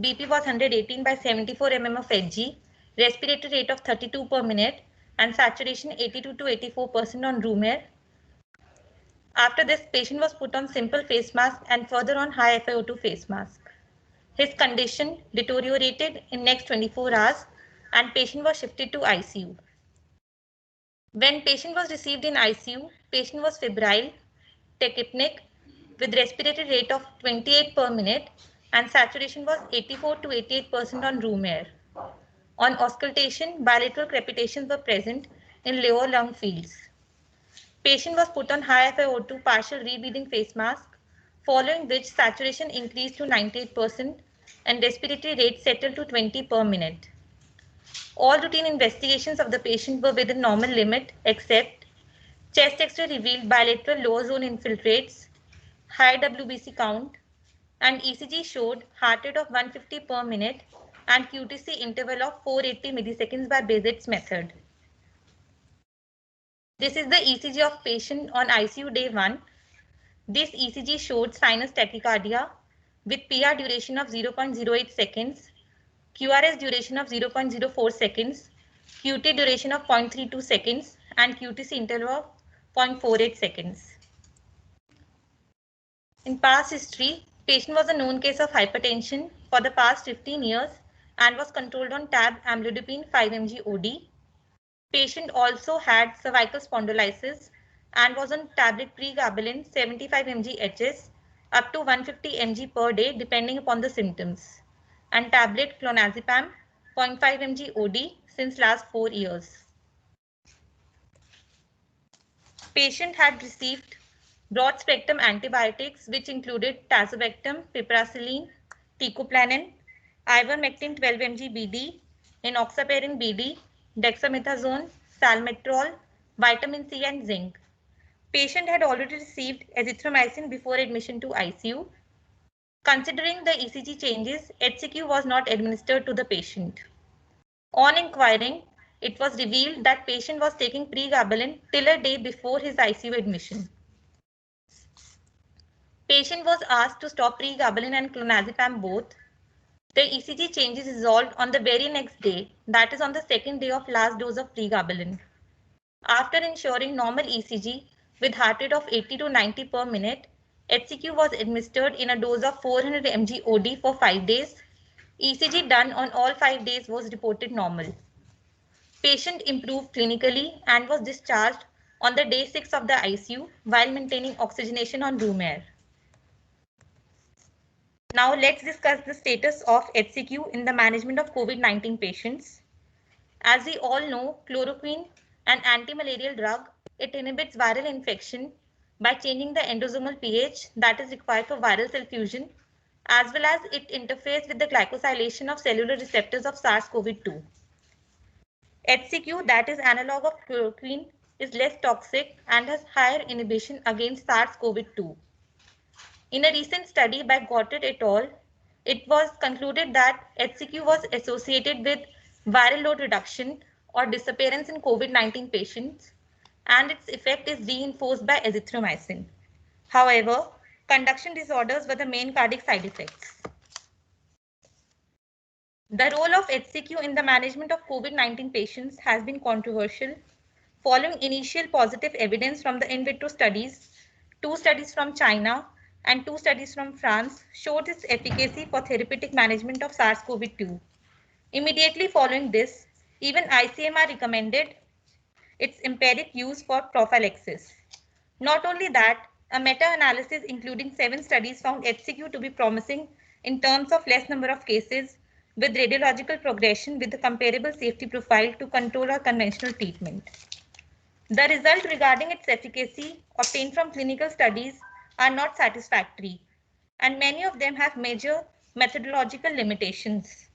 BP was 118 by 74 mm of Hg, respiratory rate of 32 per minute, and saturation 82 to 84% on room air. After this, patient was put on simple face mask and further on high FiO2 face mask. His condition deteriorated in next 24 hours and patient was shifted to ICU. When patient was received in ICU, patient was febrile, tachypneic with respiratory rate of 28 per minute and saturation was 84 to 88% on room air. On auscultation, bilateral crepitations were present in lower lung fields. Patient was put on high FiO2 partial rebreathing face mask, following which saturation increased to 98% and respiratory rate settled to 20 per minute. All routine investigations of the patient were within normal limit except chest X-ray revealed bilateral lower zone infiltrates, high WBC count, and ECG showed heart rate of 150 per minute and QTC interval of 480 milliseconds by Bazet's method. This is the ECG of patient on ICU day 1. This ECG showed sinus tachycardia with PR duration of 0.08 seconds, QRS duration of 0.04 seconds, QT duration of 0.32 seconds, and QTC interval of 0.48 seconds. In past history, patient was a known case of hypertension for the past 15 years and was controlled on tab amlodipine 5 mg OD. Patient also had cervical spondylitis and was on tablet pregabalin 75 mg HS up to 150 mg per day depending upon the symptoms, and tablet clonazepam 0.5 mg OD since last 4 years. Patient had received broad spectrum antibiotics which included tazobactam, piperacillin, teicoplanin, ivermectin 12 mg BD, enoxaparin BD, dexamethasone, salmeterol, vitamin C and zinc. Patient had already received azithromycin before admission to ICU. Considering the ECG changes, HCQ was not administered to the patient. On inquiring, it was revealed that patient was taking pregabalin till a day before his ICU admission. Patient was asked to stop pregabalin and clonazepam both. The ECG changes resolved on the very next day, that is on the second day of last dose of pregabalin. After ensuring normal ECG with heart rate of 80 to 90 per minute, HCQ was administered in a dose of 400 mg OD for 5 days. ECG done on all 5 days was reported normal. Patient improved clinically and was discharged on the day 6 of the ICU while maintaining oxygenation on room air. Now let's discuss the status of HCQ in the management of COVID-19 patients. As we all know, chloroquine, an anti-malarial drug, it inhibits viral infection by changing the endosomal pH that is required for viral cell fusion, as well as it interferes with the glycosylation of cellular receptors of SARS-CoV-2. HCQ, that is analog of chloroquine, is less toxic and has higher inhibition against SARS-CoV-2. In a recent study by Gottert et al., it was concluded that HCQ was associated with viral load reduction or disappearance in COVID-19 patients, and its effect is reinforced by azithromycin. However, conduction disorders were the main cardiac side effects. The role of HCQ in the management of COVID-19 patients has been controversial. Following initial positive evidence from the in vitro studies, 2 studies from China and 2 studies from France showed its efficacy for therapeutic management of SARS-CoV-2. Immediately following this, even ICMR recommended its empiric use for prophylaxis. Not only that, a meta-analysis including 7 studies found HCQ to be promising in terms of less number of cases with radiological progression with a comparable safety profile to control or conventional treatment. The results regarding its efficacy obtained from clinical studies are not satisfactory, and many of them have major methodological limitations.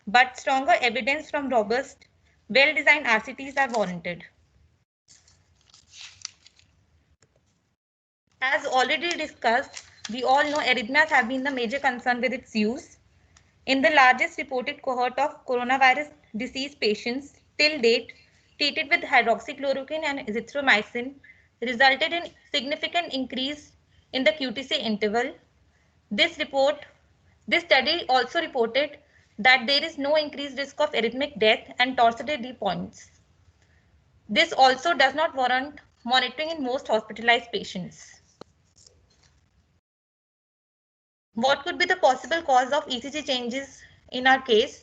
But stronger evidence from robust, well-designed RCTs are warranted. As already discussed, we all know arrhythmias have been the major concern with its use. In the largest reported cohort of coronavirus disease patients till date, treated with hydroxychloroquine and azithromycin resulted in significant increase in the QTC interval. This study also reported that there is no increased risk of arrhythmic death and torsiday points. This also does not warrant monitoring in most hospitalized patients. What could be the possible cause of ECG changes in our case?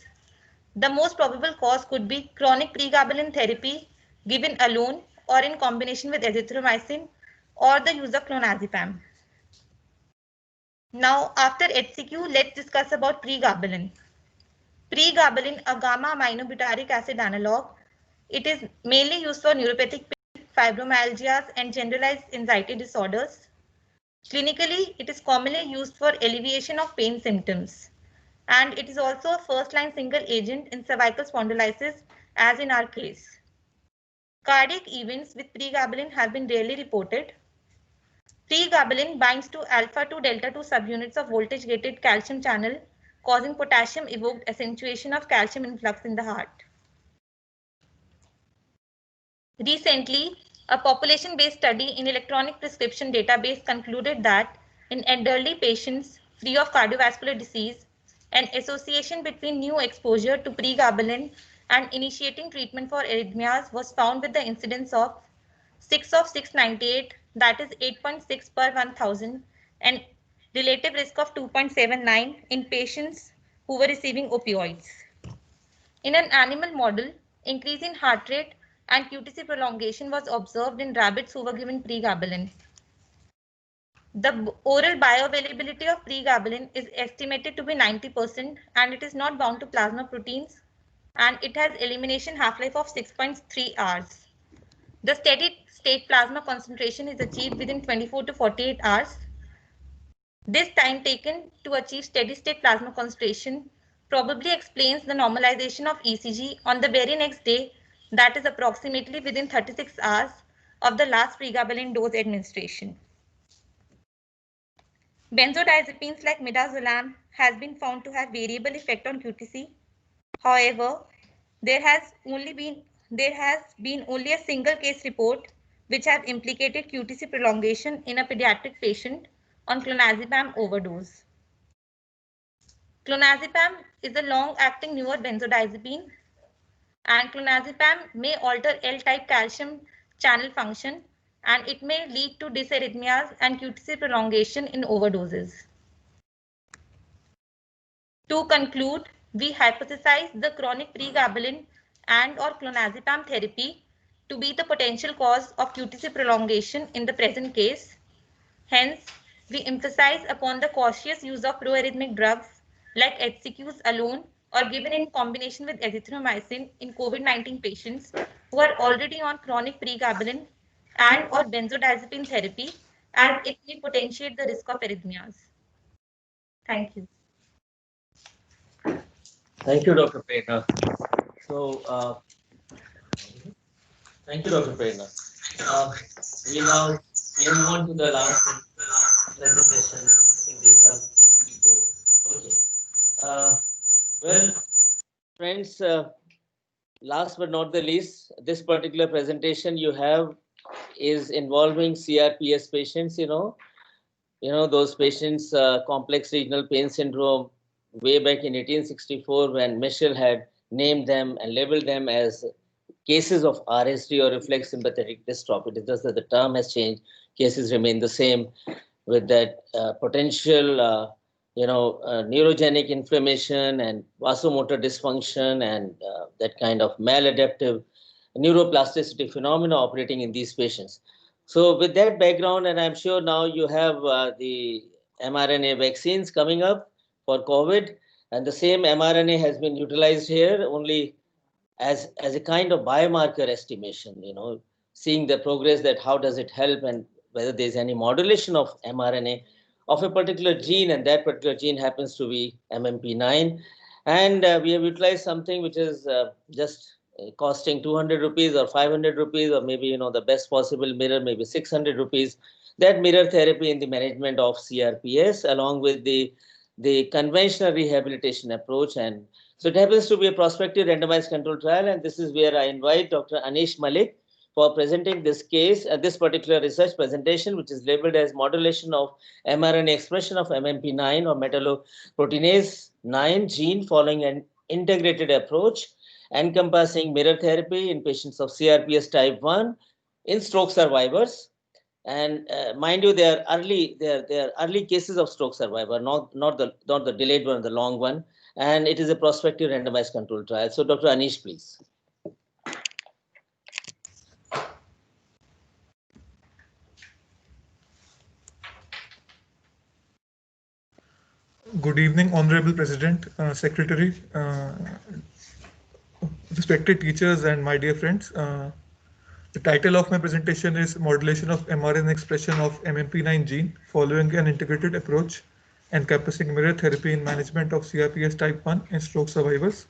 The most probable cause could be chronic pregabalin therapy given alone or in combination with azithromycin or the use of clonazepam. Now, after HCQ, let's discuss about pregabalin. Pregabalin, a gamma aminobutyric acid analog, it is mainly used for neuropathic pain, fibromyalgias, and generalized anxiety disorders. Clinically, it is commonly used for alleviation of pain symptoms, and it is also a first-line single agent in cervical spondylitis, as in our case. Cardiac events with pregabalin have been rarely reported. Pregabalin binds to alpha-2 delta-2 subunits of voltage-gated calcium channel, causing potassium-evoked accentuation of calcium influx in the heart. Recently, a population-based study in electronic prescription database concluded that in elderly patients free of cardiovascular disease, an association between new exposure to pregabalin and initiating treatment for arrhythmias was found with the incidence of 6 of 698, that is 8.6 per 1000, and relative risk of 2.79 in patients who were receiving opioids. In an animal model, increase in heart rate and QTC prolongation was observed in rabbits who were given pregabalin. The oral bioavailability of pregabalin is estimated to be 90% and it is not bound to plasma proteins and it has elimination half-life of 6.3 hours. The steady state plasma concentration is achieved within 24 to 48 hours. This time taken to achieve steady state plasma concentration probably explains the normalization of ECG on the very next day, that is approximately within 36 hours of the last pregabalin dose administration. Benzodiazepines like midazolam has been found to have variable effect on QTC. However, there has been only a single case report which has implicated QTC prolongation in a pediatric patient on clonazepam overdose. Clonazepam is a long-acting newer benzodiazepine, and clonazepam may alter L-type calcium channel function, and it may lead to dysarrhythmias and QTC prolongation in overdoses. To conclude, we hypothesize the chronic pregabalin and or clonazepam therapy to be the potential cause of QTC prolongation in the present case. Hence, we emphasize upon the cautious use of proarrhythmic drugs like HCQs alone or given in combination with azithromycin in COVID-19 patients who are already on chronic pregabalin and or benzodiazepine therapy, as it may potentiate the risk of arrhythmias. Thank you. Thank you, Dr. Prerna. So, thank you, Dr. Prerna. We now move on to the last presentation in this. Okay. Well, friends, last but not the least, this particular presentation you have is involving CRPS patients. You know those patients, complex regional pain syndrome, way back in 1864 when Michel had named them and labeled them as cases of RSD or reflex sympathetic dystrophy. It is just that the term has changed. Cases remain the same with that potential, neurogenic inflammation and vasomotor dysfunction and that kind of maladaptive neuroplasticity phenomena operating in these patients. So with that background, and I'm sure now you have the mRNA vaccines coming up for COVID, and the same mRNA has been utilized here only as a kind of biomarker estimation, seeing the progress that how does it help and whether there's any modulation of mRNA of a particular gene, and that particular gene happens to be MMP9. And we have utilized something which is just costing 200 rupees or 500 rupees, or maybe, the best possible mirror, maybe 600 rupees, that mirror therapy in the management of CRPS, along with the conventional rehabilitation approach. And so it happens to be a prospective randomized control trial, and this is where I invite Dr. Anish Malik for presenting this case, this particular research presentation, which is labeled as modulation of mRNA expression of MMP9 or metalloproteinase 9 gene following an integrated approach encompassing mirror therapy in patients of CRPS type 1 in stroke survivors. And mind you, they are early cases of stroke survivor, not the delayed one, the long one. And it is a prospective randomized control trial. So Dr. Anish, please. Good evening, Honorable President, Secretary, respected teachers, and my dear friends. The title of my presentation is Modulation of mRNA Expression of MMP9 Gene Following an Integrated Approach Encompassing Mirror Therapy in Management of CRPS Type 1 in Stroke Survivors,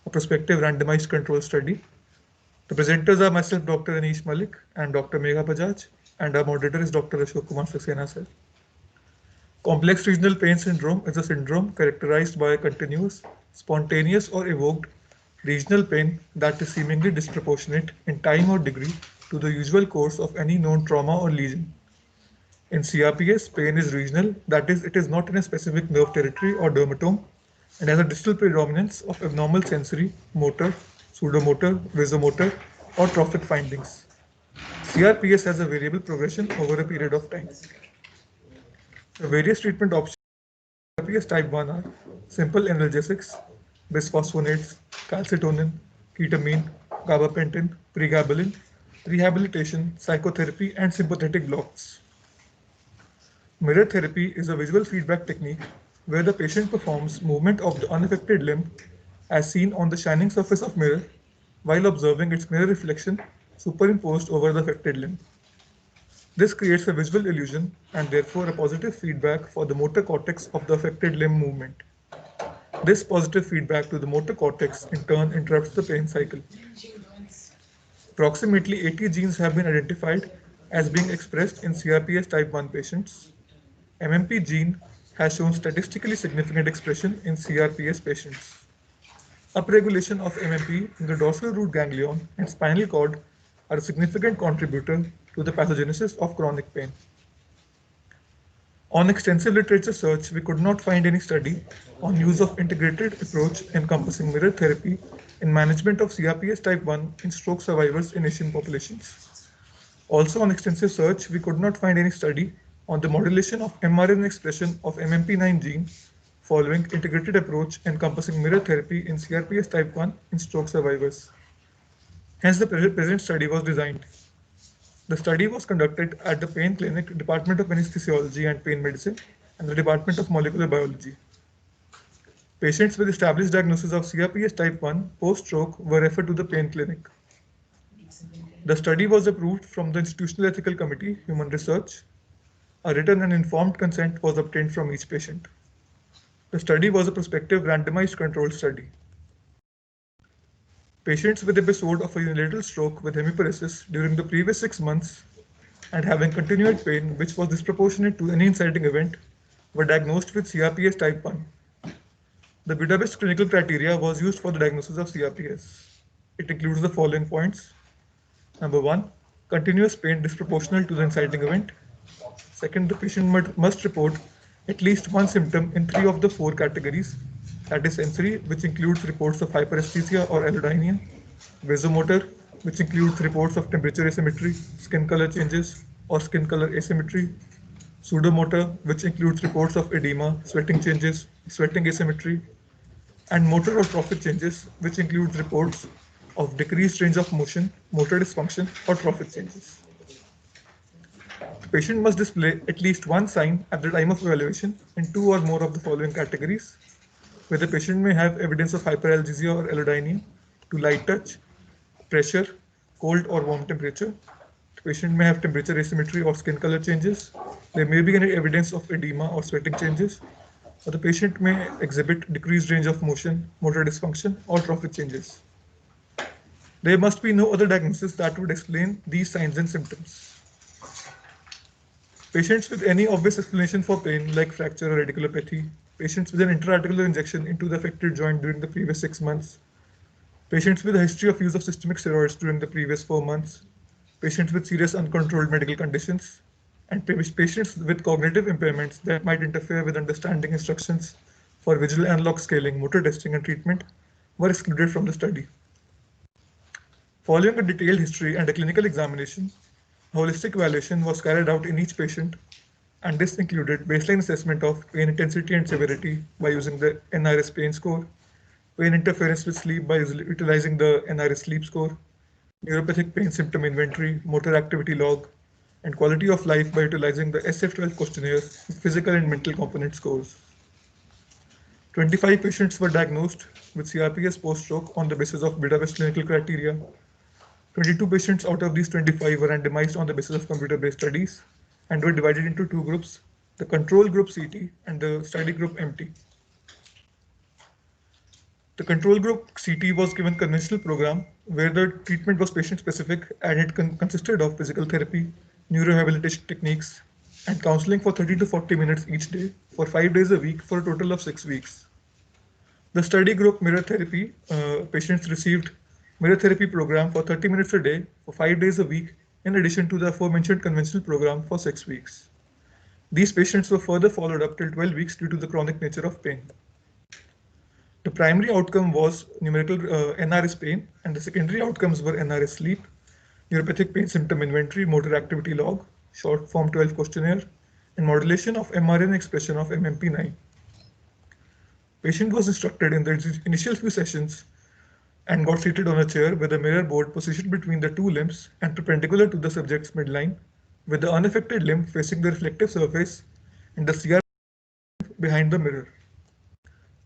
a prospective randomized control study. The presenters are myself, Dr. Anish Malik, and Dr. Megha Bajaj, and our moderator is Dr. Ashok Kumar Saxena, sir. Complex regional pain syndrome is a syndrome characterized by a continuous, spontaneous or evoked regional pain that is seemingly disproportionate in time or degree to the usual course of any known trauma or lesion. In CRPS, pain is regional, that is, it is not in a specific nerve territory or dermatome, and has a distal predominance of abnormal sensory, motor, pseudomotor, vasomotor, or trophic findings. CRPS has a variable progression over a period of time. The various treatment options for CRPS type 1 are simple analgesics, bisphosphonates, calcitonin, ketamine, gabapentin, pregabalin, rehabilitation, psychotherapy, and sympathetic blocks. Mirror therapy is a visual feedback technique where the patient performs movement of the unaffected limb as seen on the shining surface of mirror while observing its mirror reflection superimposed over the affected limb. This creates a visual illusion and therefore a positive feedback for the motor cortex of the affected limb movement. This positive feedback to the motor cortex in turn interrupts the pain cycle. Approximately 80 genes have been identified as being expressed in CRPS type 1 patients. MMP gene has shown statistically significant expression in CRPS patients. Upregulation of MMP in the dorsal root ganglion and spinal cord are a significant contributor to the pathogenesis of chronic pain. On extensive literature search, we could not find any study on use of integrated approach encompassing mirror therapy in management of CRPS type 1 in stroke survivors in Asian populations. Also on extensive search, we could not find any study on the modulation of mRNA expression of MMP9 gene following integrated approach encompassing mirror therapy in CRPS type 1 in stroke survivors. Hence, the present study was designed. The study was conducted at the Pain Clinic, Department of Anesthesiology and Pain Medicine, and the Department of Molecular Biology. Patients with established diagnosis of CRPS type 1 post-stroke were referred to the Pain Clinic. The study was approved from the Institutional Ethical Committee, Human Research. A written and informed consent was obtained from each patient. The study was a prospective randomized controlled study. Patients with episode of a unilateral stroke with hemiparesis during the previous 6 months and having continued pain which was disproportionate to any inciting event were diagnosed with CRPS type 1. The Budapest clinical criteria was used for the diagnosis of CRPS. It includes the following points. Number 1, continuous pain disproportional to the inciting event. Second, the patient must report at least one symptom in 3 of the 4 categories, that is sensory, which includes reports of hyperesthesia or allodynia, vasomotor, which includes reports of temperature asymmetry, skin color changes, or skin color asymmetry, pseudomotor, which includes reports of edema, sweating changes, sweating asymmetry, and motor or trophic changes, which includes reports of decreased range of motion, motor dysfunction, or trophic changes. The patient must display at least one sign at the time of evaluation in 2 or more of the following categories, where the patient may have evidence of hyperalgesia or allodynia to light touch, pressure, cold or warm temperature. The patient may have temperature asymmetry or skin color changes. There may be any evidence of edema or sweating changes, or the patient may exhibit decreased range of motion, motor dysfunction, or trophic changes. There must be no other diagnosis that would explain these signs and symptoms. Patients with any obvious explanation for pain like fracture or radiculopathy, patients with an intra-articular injection into the affected joint during the previous 6 months, patients with a history of use of systemic steroids during the previous 4 months, patients with serious uncontrolled medical conditions, and patients with cognitive impairments that might interfere with understanding instructions for visual analog scaling, motor testing, and treatment were excluded from the study. Following a detailed history and a clinical examination, a holistic evaluation was carried out in each patient, and this included baseline assessment of pain intensity and severity by using the NRS pain score, pain interference with sleep by utilizing the NRS sleep score, neuropathic pain symptom inventory, motor activity log, and quality of life by utilizing the SF12 questionnaire, physical and mental component scores. 25 patients were diagnosed with CRPS post-stroke on the basis of Budapest clinical criteria. 22 patients out of these 25 were randomized on the basis of computer-based studies and were divided into 2 groups, the control group CT and the study group MT. The control group CT was given conventional program where the treatment was patient-specific and it consisted of physical therapy, neurorehabilitation techniques, and counseling for 30 to 40 minutes each day for 5 days a week for a total of 6 weeks. The study group mirror therapy, patients received mirror therapy program for 30 minutes a day for 5 days a week in addition to the aforementioned conventional program for 6 weeks. These patients were further followed up till 12 weeks due to the chronic nature of pain. The primary outcome was numerical NRS pain, and the secondary outcomes were NRS sleep, neuropathic pain symptom inventory, motor activity log, short form 12 questionnaire, and modulation of mRNA expression of MMP9. Patient was instructed in the initial few sessions and got seated on a chair with a mirror board positioned between the two limbs and perpendicular to the subject's midline, with the unaffected limb facing the reflective surface and the CR behind the mirror.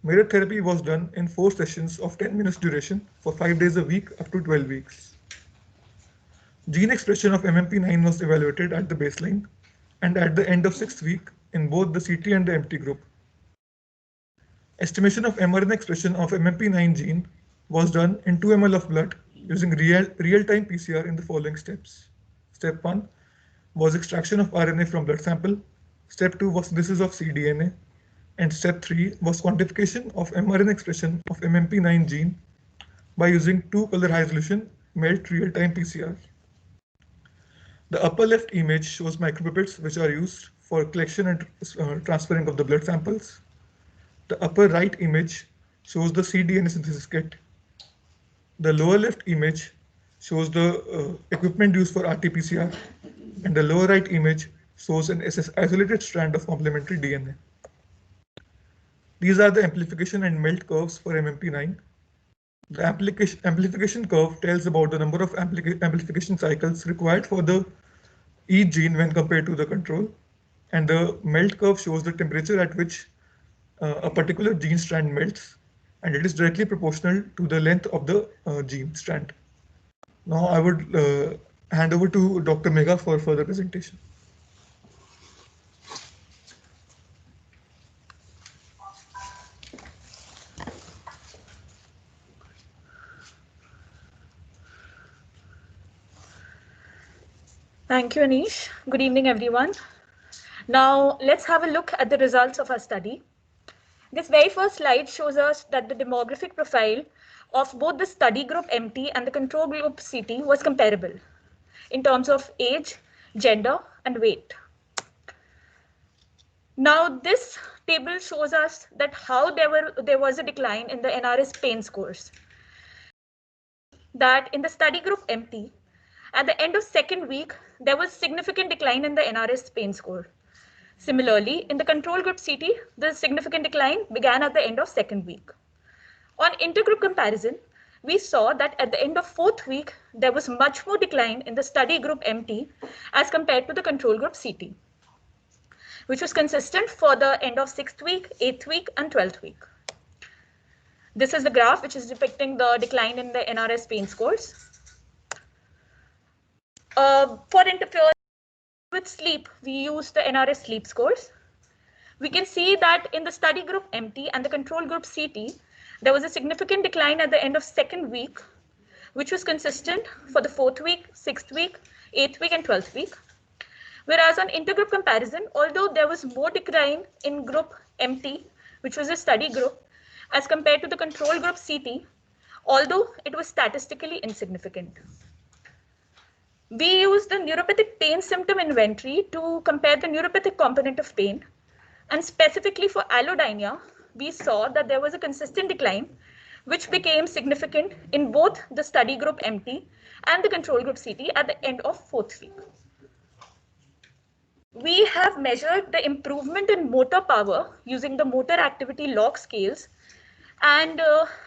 Mirror therapy was done in 4 sessions of 10 minutes duration for 5 days a week up to 12 weeks. Gene expression of MMP9 was evaluated at the baseline and at the end of 6th week in both the CT and the MT group. Estimation of mRNA expression of MMP9 gene was done in 2 ml of blood using real-time PCR in the following steps. Step 1 was extraction of RNA from blood sample. Step 2 was synthesis of cDNA. And step 3 was quantification of mRNA expression of MMP9 gene by using 2-color high-resolution MELT real-time PCR. The upper left image shows micropipettes which are used for collection and transferring of the blood samples. The upper right image shows the cDNA synthesis kit. The lower left image shows the equipment used for RT-PCR, and the lower right image shows an isolated strand of complementary DNA. These are the amplification and melt curves for MMP9. The amplification curve tells about the number of amplification cycles required for each gene when compared to the control, and the melt curve shows the temperature at which a particular gene strand melts, and it is directly proportional to the length of the gene strand. Now I would hand over to Dr. Megha for further presentation. Thank you, Anish. Good evening, everyone. Now, let's have a look at the results of our study. This very first slide shows us that the demographic profile of both the study group MT and the control group CT was comparable in terms of age, gender, and weight. Now, this table shows us that how there was a decline in the NRS pain scores. That in the study group MT, at the end of 2nd week, there was significant decline in the NRS pain score. Similarly, in the control group CT, the significant decline began at the end of 2nd week. On intergroup comparison, we saw that at the end of 4th week, there was much more decline in the study group MT as compared to the control group CT, which was consistent for the end of 6th week, 8th week, and 12th week. This is the graph which is depicting the decline in the NRS pain scores. For interference with sleep, we use the NRS sleep scores. We can see that in the study group MT and the control group CT, there was a significant decline at the end of 2nd week, which was consistent for the 4th week, 6th week, 8th week, and 12th week. Whereas on intergroup comparison, although there was more decline in group MT, which was a study group, as compared to the control group CT, although it was statistically insignificant. We used the neuropathic pain symptom inventory to compare the neuropathic component of pain. And specifically for allodynia, we saw that there was a consistent decline, which became significant in both the study group MT and the control group CT at the end of 4th week. We have measured the improvement in motor power using the motor activity log scales. And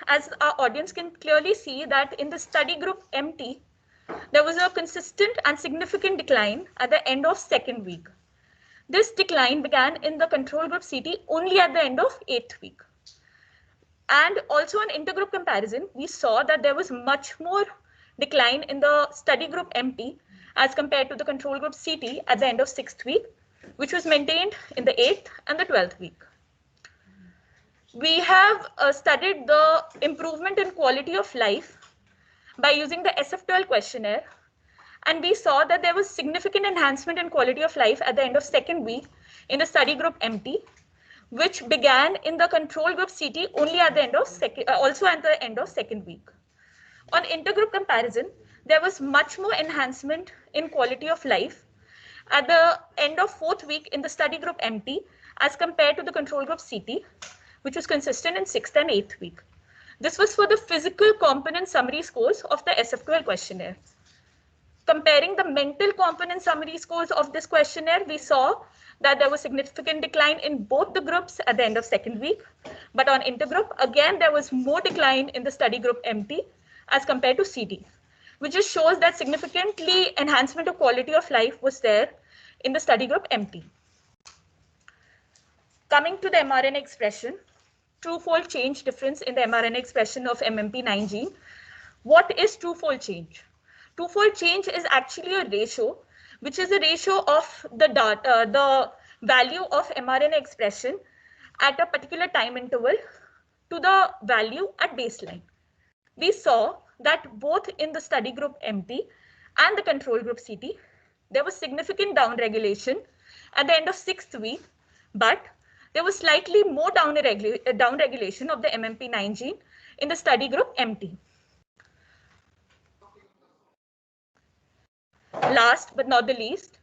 as our audience can clearly see that in the study group MT, there was a consistent and significant decline at the end of 2nd week. This decline began in the control group CT only at the end of 8th week. And also on intergroup comparison, we saw that there was much more decline in the study group MT as compared to the control group CT at the end of 6th week, which was maintained in the 8th and the 12th week. We have studied the improvement in quality of life by using the SF12 questionnaire, and we saw that there was significant enhancement in quality of life at the end of 2nd week in the study group MT, which began in the control group CT only at the end of also at the end of 2nd week. On intergroup comparison, there was much more enhancement in quality of life at the end of 4th week in the study group MT as compared to the control group CT, which was consistent in 6th and 8th week. This was for the physical component summary scores of the SF12 questionnaire. Comparing the mental component summary scores of this questionnaire, we saw that there was significant decline in both the groups at the end of second week. But on intergroup, again, there was more decline in the study group MT as compared to CD, which just shows that significantly enhancement of quality of life was there in the study group MT. Coming to the mRNA expression, twofold change difference in the mRNA expression of MMP9 gene. What is twofold change? Twofold change is actually a ratio, which is a ratio of the value of mRNA expression at a particular time interval to the value at baseline. We saw that both in the study group MT and the control group CT, there was significant downregulation at the end of 6th week, but there was slightly more downregulation of the MMP9 gene in the study group MT. Last but not the least,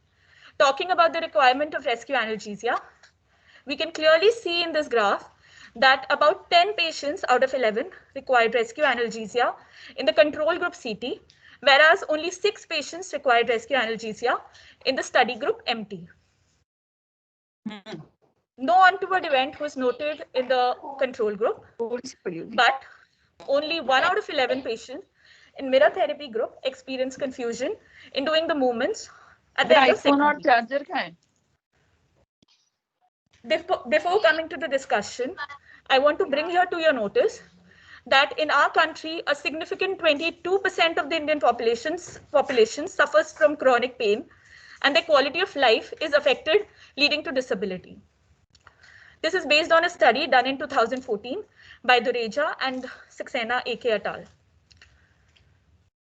talking about the requirement of rescue analgesia, we can clearly see in this graph that about 10 patients out of 11 required rescue analgesia in the control group CT, whereas only 6 patients required rescue analgesia in the study group MT. No untoward event was noted in the control group, but only 1 out of 11 patients in mirror therapy group experienced confusion in doing the movements at the end of second week. Before coming to the discussion, I want to bring here to your notice that in our country, a significant 22% of the Indian population suffers from chronic pain, and their quality of life is affected, leading to disability. This is based on a study done in 2014 by Dureja and Saxena AK et al.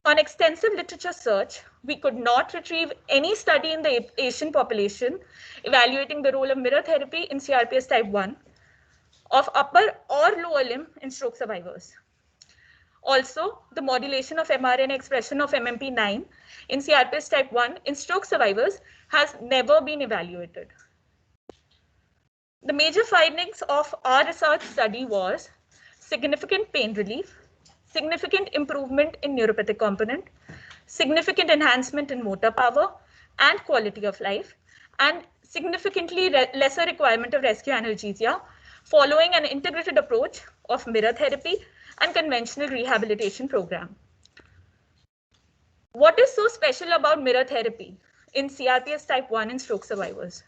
On extensive literature search, we could not retrieve any study in the Asian population evaluating the role of mirror therapy in CRPS type 1 of upper or lower limb in stroke survivors. Also, the modulation of mRNA expression of MMP9 in CRPS type 1 in stroke survivors has never been evaluated. The major findings of our research study was significant pain relief, significant improvement in neuropathic component, significant enhancement in motor power and quality of life, and significantly lesser requirement of rescue analgesia following an integrated approach of mirror therapy and conventional rehabilitation program. What is so special about mirror therapy in CRPS type 1 in stroke survivors?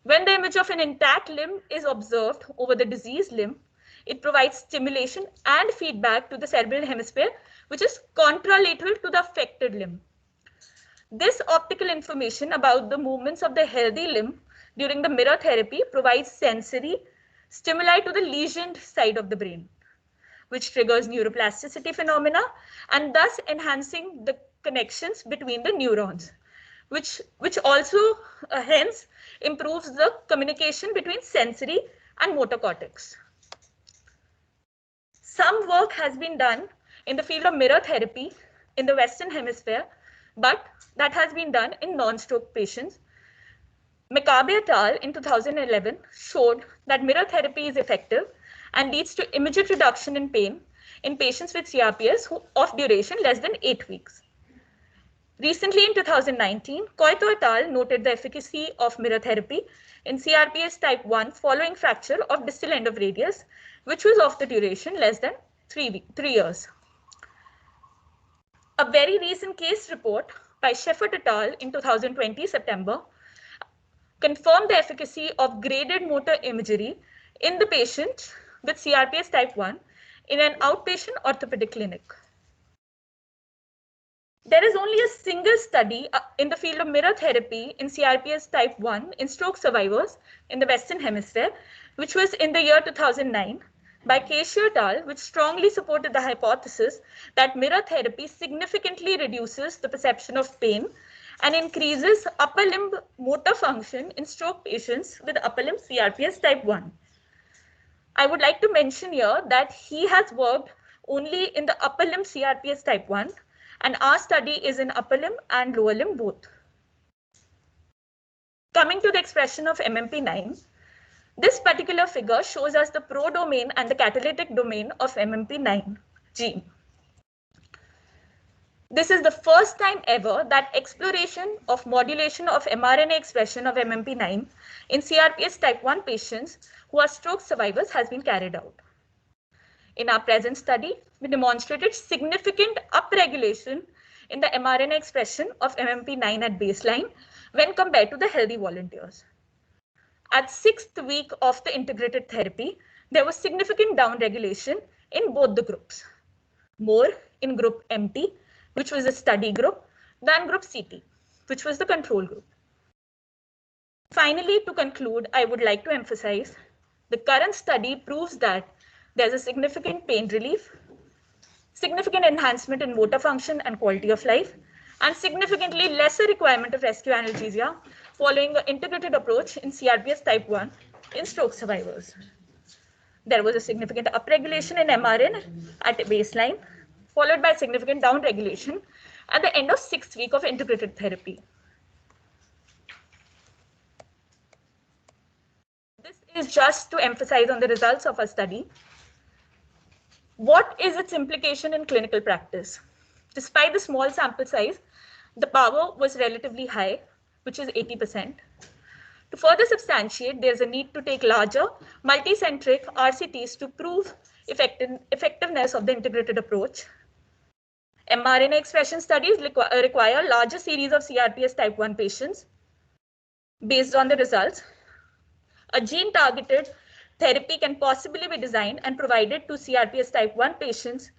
When the image of an intact limb is observed over the diseased limb, it provides stimulation and feedback to the cerebral hemisphere, which is contralateral to the affected limb. This optical information about the movements of the healthy limb during the mirror therapy provides sensory stimuli to the lesioned side of the brain, which triggers neuroplasticity phenomena and thus enhancing the connections between the neurons, which also hence improves the communication between sensory and motor cortex. Some work has been done in the field of mirror therapy in the Western Hemisphere, but that has been done in non-stroke patients. McCabe et al. In 2011 showed that mirror therapy is effective and leads to immediate reduction in pain in patients with CRPS of duration less than 8 weeks. Recently, in 2019, Koito et al. Noted the efficacy of mirror therapy in CRPS type 1 following fracture of distal end of radius, which was of the duration less than 3 years. A very recent case report by Sheffert et al. In 2020 September confirmed the efficacy of graded motor imagery in the patient with CRPS type 1 in an outpatient orthopedic clinic. There is only a single study in the field of mirror therapy in CRPS type 1 in stroke survivors in the Western Hemisphere, which was in the year 2009 by Casey et al., which strongly supported the hypothesis that mirror therapy significantly reduces the perception of pain and increases upper limb motor function in stroke patients with upper limb CRPS type 1. I would like to mention here that he has worked only in the upper limb CRPS type 1, and our study is in upper limb and lower limb both. Coming to the expression of MMP9, this particular figure shows us the pro-domain and the catalytic domain of MMP9 gene. This is the first time ever that exploration of modulation of mRNA expression of MMP9 in CRPS type 1 patients who are stroke survivors has been carried out. In our present study, we demonstrated significant upregulation in the mRNA expression of MMP9 at baseline when compared to the healthy volunteers. At 6th week of the integrated therapy, there was significant downregulation in both the groups, more in group MT, which was the study group, than group CT, which was the control group. Finally, to conclude, I would like to emphasize the current study proves that there's a significant pain relief, significant enhancement in motor function and quality of life, and significantly lesser requirement of rescue analgesia following an integrated approach in CRPS type 1 in stroke survivors. There was a significant upregulation in mRNA at baseline, followed by significant downregulation at the end of 6th week of integrated therapy. This is just to emphasize on the results of our study. What is its implication in clinical practice? Despite the small sample size, the power was relatively high, which is 80%. To further substantiate, there's a need to take larger multicentric RCTs to prove effectiveness of the integrated approach. mRNA expression studies require larger series of CRPS type 1 patients. Based on the results, a gene-targeted therapy can possibly be designed and provided to CRPS type 1 patients,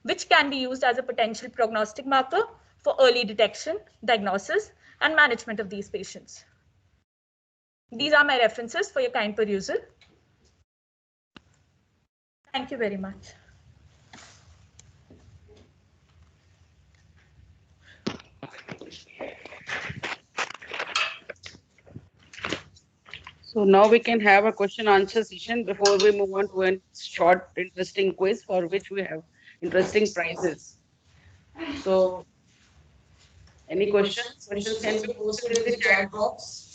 which can be used as a potential prognostic marker for early detection, diagnosis, and management of these patients. These are my references for your kind perusal. Thank you very much. So now we can have a question answer session before we move on to a short interesting quiz for which we have interesting prizes. So any questions? Questions can be posted in the chat box.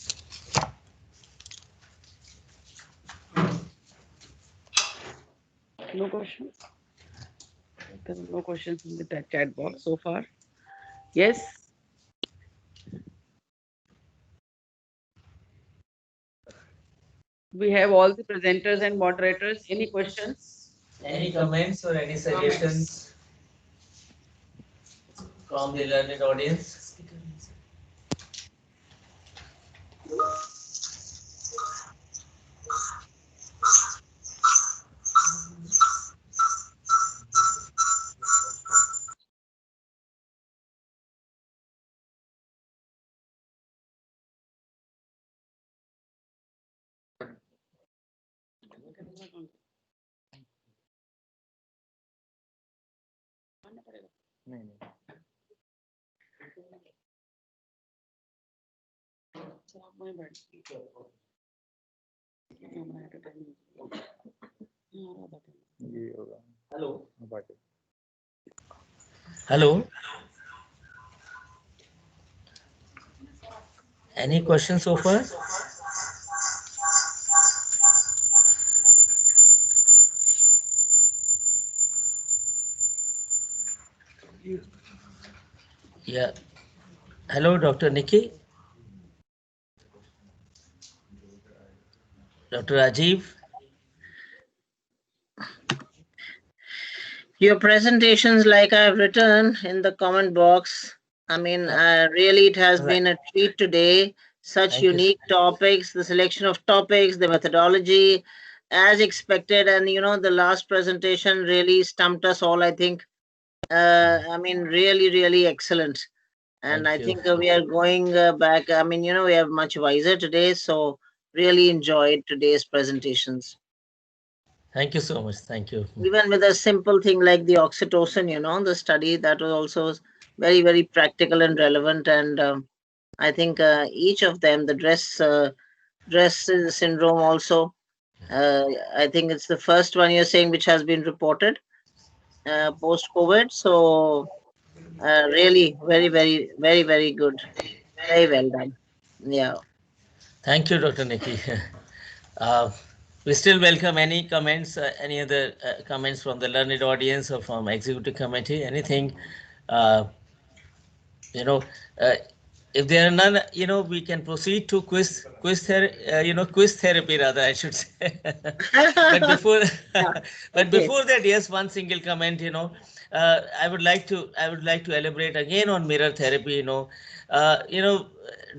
No questions? There are no questions in the chat box so far. Yes? We have all the presenters and moderators. Any questions? Any comments or any suggestions from the learned audience? Hello. Hello. Any questions so far? Yeah. Hello, Dr. Nikki. Dr. Rajiv. Your presentations, like I've written in the comment box, I mean, really, it has been a treat today. Such Thank you. unique topics, the selection of topics, the methodology, as expected. And, you know, the last presentation really stumped us all, I think. I mean, really, really excellent. And Thank I you. think we are going back. I mean, you know, we are much wiser today. So really enjoyed today's presentations. Thank you so much. Thank you. Even with a simple thing like the oxytocin, you know, the study that was also very, very practical and relevant. And I think each of them, the DRESS syndrome also, I think it's the first one you're saying which has been reported post-COVID. So really very, very, very, very good. Very well done. Yeah. Thank you, Dr. Nikki. We still welcome any comments, any other comments from the learned audience or from executive committee, anything you know, uh, if there are none, we can proceed to quiz therapy rather, I should say. But before, Yeah. but Okay. before that, yes, one single comment, I would like to elaborate again on mirror therapy.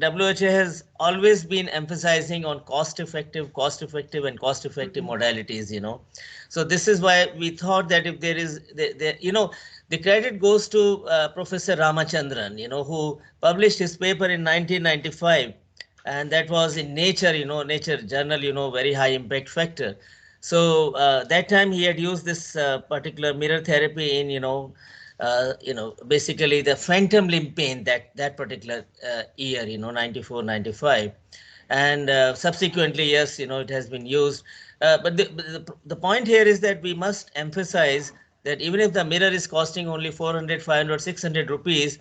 WHO has always been emphasizing on cost effective modalities. So this is why we thought that if there is, the credit goes to Professor Ramachandran, who published his paper in 1995, and that was in Nature, Nature journal, very high impact factor. So that time he had used this particular mirror therapy in, basically the phantom limb pain that particular year, 94, 95. And subsequently, yes, it has been used. But the point here is that we must emphasize that even if the mirror is costing only 400, 500, 600 rupees,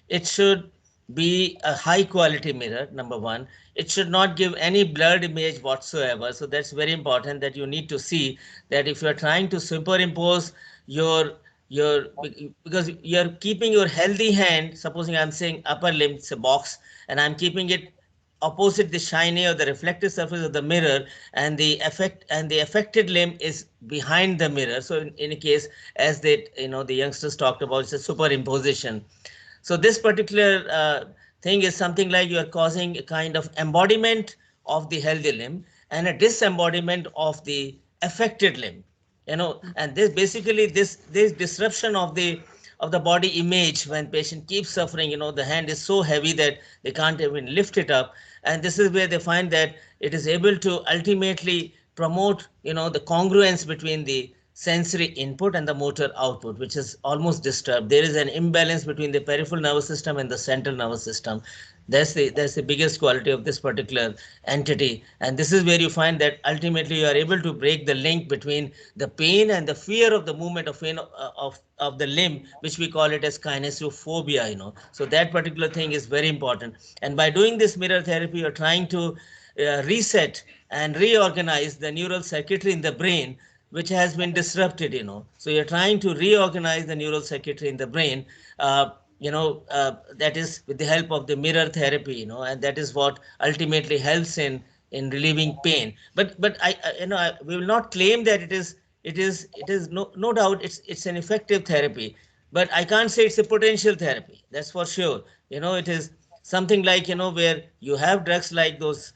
it should be a high quality mirror, number one. It should not give any blurred image whatsoever. So that's very important, that you need to see that if you're trying to superimpose your because you're keeping your healthy hand, supposing I'm saying upper limb, it's a box, and I'm keeping it opposite the shiny or the reflective surface of the mirror, and the affected limb is behind the mirror. So in a case, as the youngsters talked about, it's a superimposition. So this particular thing is something like you are causing a kind of embodiment of the healthy limb and a disembodiment of the affected limb. And this basically this disruption of the body image, when patient keeps suffering, the hand is so heavy that they can't even lift it up, and this is where they find that it is able to ultimately promote, the congruence between the sensory input and the motor output, which is almost disturbed. There is an imbalance between the peripheral nervous system and the central nervous system. That's the biggest quality of this particular entity, and this is where you find that ultimately you are able to break the link between the pain and the fear of the movement of pain of the limb, which we call it as kinesiophobia. So that particular thing is very important, and by doing this mirror therapy, you're trying to reset and reorganize the neural circuitry in the brain, which has been disrupted. So you're trying to reorganize the neural circuitry in the brain, that is with the help of the mirror therapy, and that is what ultimately helps in relieving pain. But we will not claim that it is no doubt it's an effective therapy, but I can't say it's a potential therapy, that's for sure. It is something like, where you have drugs like those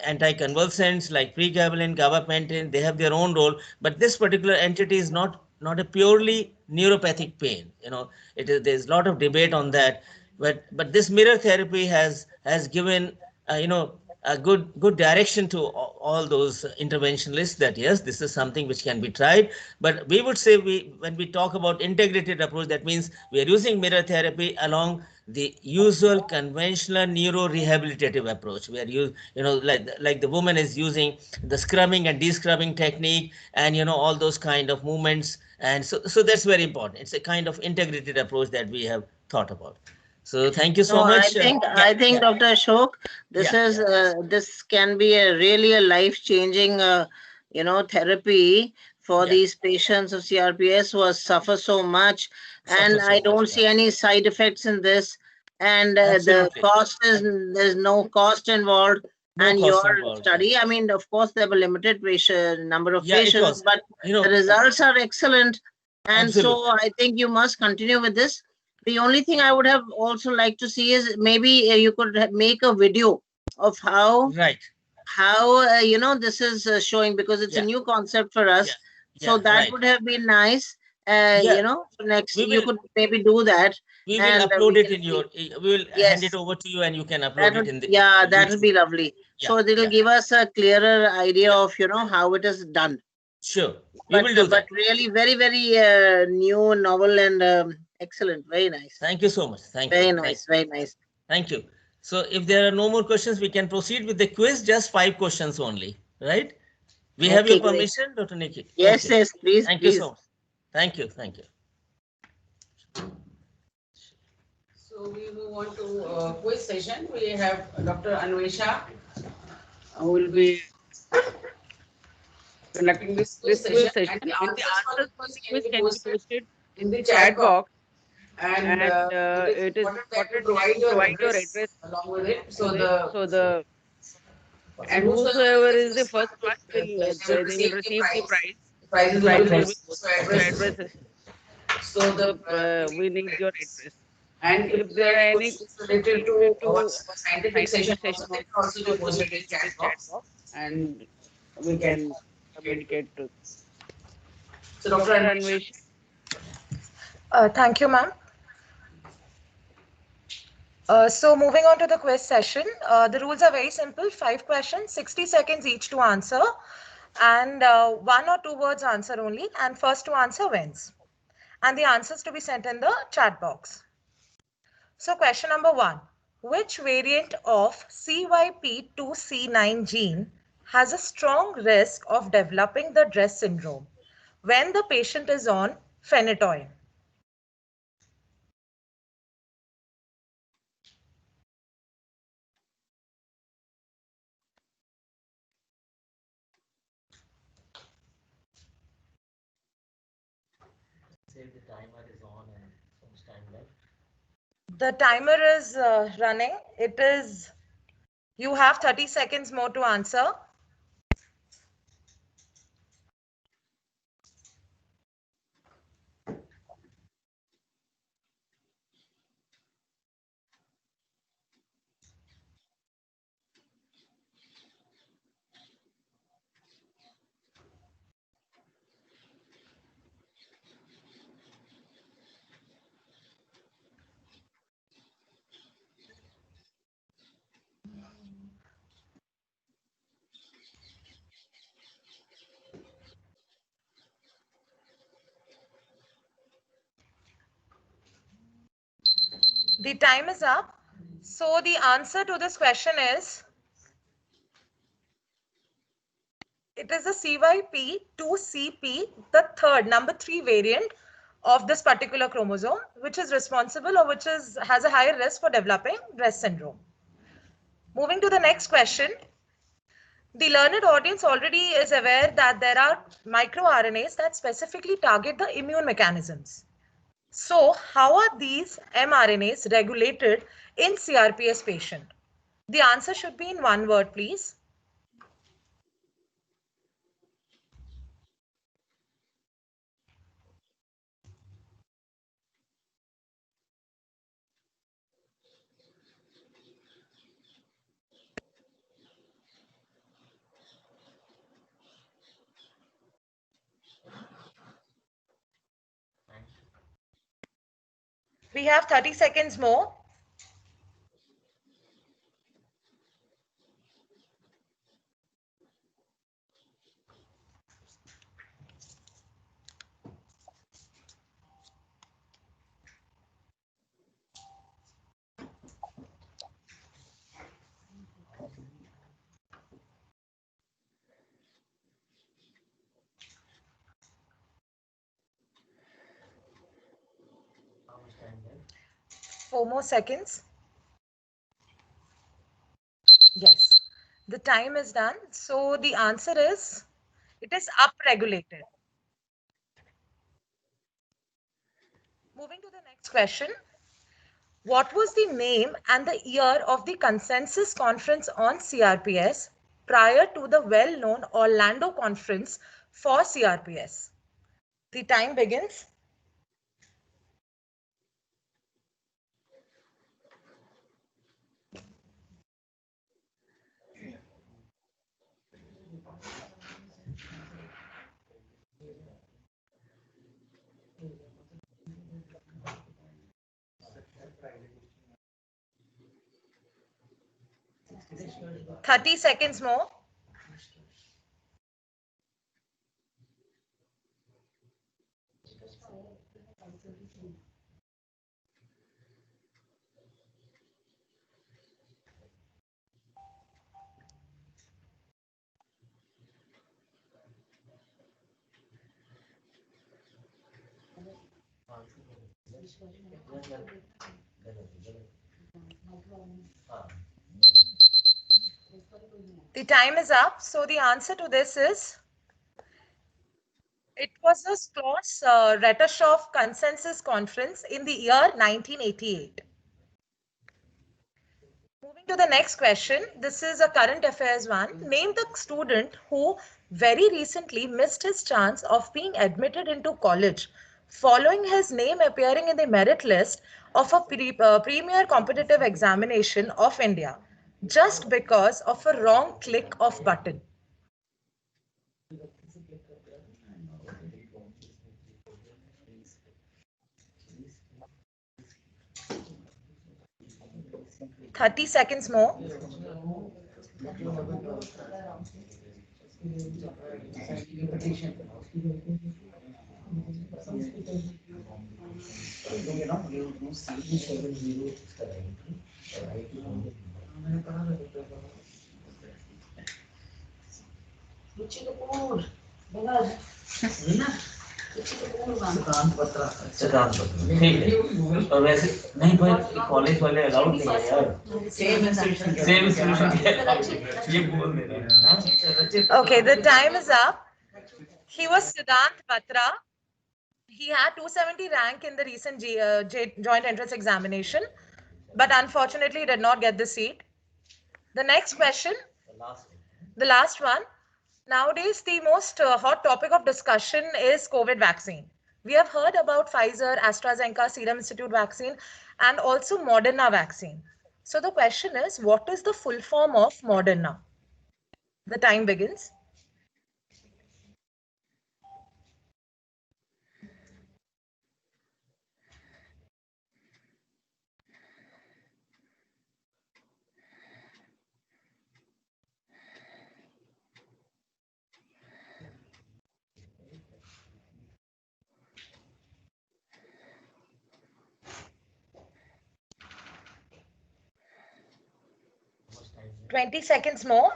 anticonvulsants like pregabalin, gabapentin, they have their own role, but this particular entity is not a purely neuropathic pain. There's a lot of debate on that, but this mirror therapy has given a good direction to all those interventionalists, that yes, this is something which can be tried. But we would say, when we talk about integrated approach, that means we are using mirror therapy along the usual conventional neuro rehabilitative approach, where like the woman is using the scrubbing and descrubbing technique, and all those kind of movements. And so that's very important. It's a kind of integrated approach that we have thought about. So thank you so No, much. I think, Dr. Ashok, this Yeah, is this can be really a life-changing, therapy for yeah, these patients of CRPS who suffer so much, suffer and so I much. don't Yeah, see any side effects in this, and the absolutely. cost is there's no cost involved. No And cost your involved. Yeah, study, I mean, of course, there were limited number of yeah, it patients, was. but the results are excellent, and so Absolutely. I think you must continue with this. The only thing I would have also liked to see is maybe you could make a video of how Right. this is showing, because it's a Yeah, new concept for yeah, us. So yeah. that Right. would have been nice. Yeah, Next we you will could maybe do that, we will and upload we it can in see. we will hand it Yes, over to you, and you can that upload it would, in the yeah, that would YouTube. be lovely. Yeah, So it'll yeah, give us a clearer idea yeah. of how it is done. Sure, we But will do but that. really very very new, novel, and excellent. Very nice. Thank you so much. Thank you. Very Thank nice. Very nice. thank you. So if there are no more questions, we can proceed with the quiz. Just 5 questions only, right? We have your Okay, great. permission, Dr. Nikki. Yes, Okay. yes, please, Thank you so please. much. Thank you. Thank you. So we move on to quiz session. We have Dr. Anvesha who will be conducting this quiz session, and the answers for the quiz can be posted in the chat box. and it is important that you provide your address along with it. So the and whosoever is the first one will they will receive the prize. The prizes will be posted to addresses. So we need your address. And if there are any questions related to our scientific session also, they can also be posted in the chat box, and we can communicate to. So Dr. Anvesh. Thank you, ma'am. So moving on to the quiz session, the rules are very simple. 5 questions, 60 seconds each to answer, and 1 or 2 words answer only, and first to answer wins. And the answers to be sent in the chat box. So question number 1. Which variant of CYP2C9 gene has a strong risk of developing the DRESS syndrome when the patient is on phenytoin? Say the timer is on and so much time left. The timer is running. It is, you have 30 seconds more to answer. The time is up. So the answer to this question is, it is a CYP2CP, the third, number 3 variant of this particular chromosome, which is responsible or which has a higher risk for developing DRESS syndrome. Moving to the next question. The learned audience already is aware that there are microRNAs that specifically target the immune mechanisms. So how are these mRNAs regulated in CRPS patient? The answer should be in 1 word, please. We have 30 seconds more. How much time left? 4 more seconds. Yes, the time is done. So the answer is, it is upregulated. Moving to the next question. What was the name and the year of the consensus conference on CRPS prior to the well-known Orlando conference for CRPS? The time begins. Thirty seconds more. The time is up. So the answer to this is, It was the Schloss-Rettershoff Consensus Conference in the year 1988. Moving to the next question, this is a current affairs one. Name the student who very recently missed his chance of being admitted into college following his name appearing in the merit list of a premier competitive examination of India just because of a wrong click of button. Thirty seconds more. ठीक है और वैसे नहीं भाई college वाले allowed नहीं है यार सेम इंस्टीट्यूशन ये बोल दे रहा है Okay, the time is up. He was Siddhant Batra. He had 270 rank in the recent joint entrance examination, but unfortunately did not get the seat. The next question, the last one. Nowadays, the most hot topic of discussion is COVID vaccine. We have heard about Pfizer, AstraZeneca, Serum Institute vaccine, and also Moderna vaccine. So the question is, what is the full form of Moderna? The time begins. Twenty seconds more.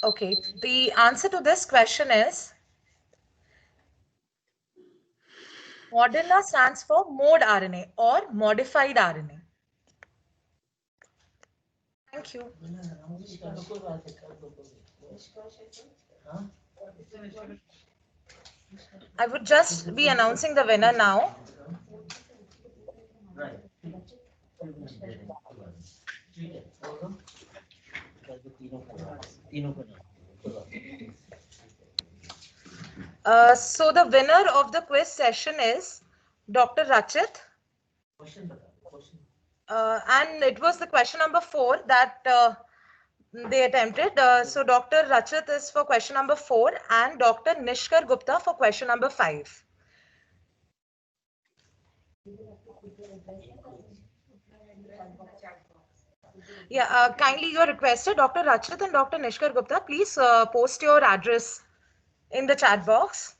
Okay, the answer to this question is Moderna stands for mode RNA or modified RNA. Thank you. I would just be announcing the winner now. So the winner of the quiz session is Dr. Rachit. And it was the question number 4 that they attempted. So Dr. Rachit is for question number 4 and Dr. Nishkar Gupta for question number 5. Yeah, kindly you're requested, Dr. Rachit and Dr. Nishkar Gupta, please post your address in the chat box.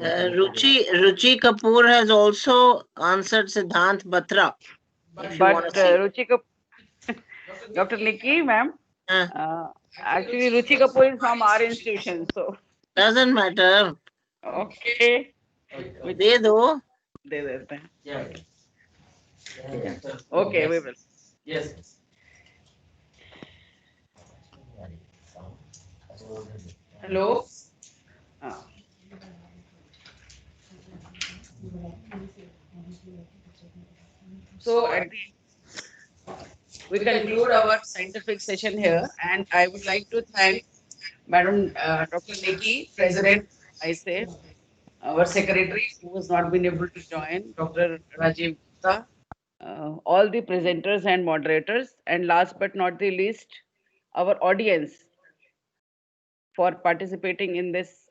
Ruchi Kapoor has also answered Siddhant Batra. But Ruchi Kapoor, Dr. Nikki, ma'am, actually Ruchi Kapoor is from our institution, so. Doesn't matter. Okay. दे दो. दे देते हैं. Okay, we will. Yes. Hello. So we conclude our scientific session here, and I would like to thank Madam Dr. Nikki, President, I say, our secretary who has not been able to join, Dr. Rajiv Gupta, all the presenters and moderators, and last but not the least, our audience for participating in this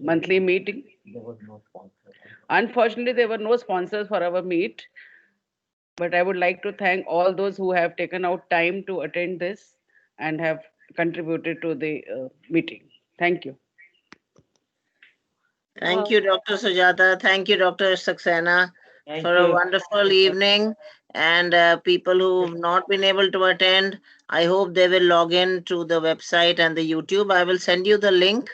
monthly meeting. There was no sponsor. Unfortunately, there were no sponsors for our meet, but I would like to thank all those who have taken out time to attend this and have contributed to the meeting. Thank you. Thank you, Dr. Sujata. Thank you, Dr. Saxena, Thank for a you. wonderful evening. And people who've not been able to attend, I hope they will log in to the website and the YouTube. I will send you the link.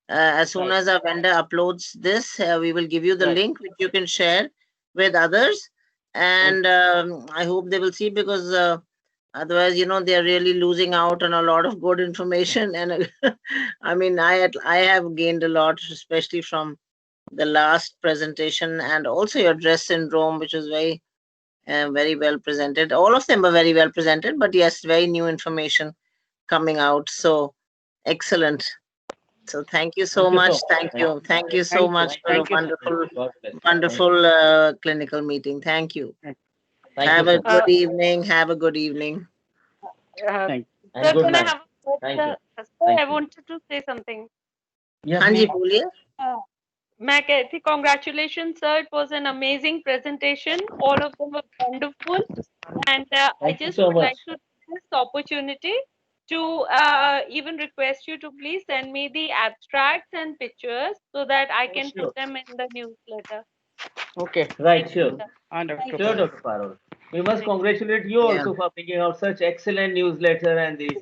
As soon Right. as our vendor uploads this, we will give you the Right. link which you can share with others. And I hope they will see, because otherwise, they are really losing out on a lot of good information. And I mean, I have gained a lot, especially from the last presentation, and also your dress syndrome, which was very well presented. All of them are very well presented, but yes, very new information coming out. So excellent. So thank you so Thank you much. so much. Thank you so Thank you. much for a Thank you. wonderful, God bless you. wonderful clinical meeting. Thank you. Thank Have you a so much. good evening. Have a good evening. Thank And Sir, good can I night. have a word? Thank you. Sir, Thank I you. wanted to say something. Yeah, हाँ जी please. बोलिए. मैं कहती congratulations, sir. It was an amazing presentation. All of them were wonderful. And I Thank you just so would like much. to take this opportunity to even request you to please send me the abstracts and pictures so that I Oh, can sure. put them in the newsletter. Okay. Right, Thank you, sure. sir. Wonderful. Sure, Dr. Parul. We must Thank you. congratulate you Yeah. also for bringing out such excellent newsletter, and you're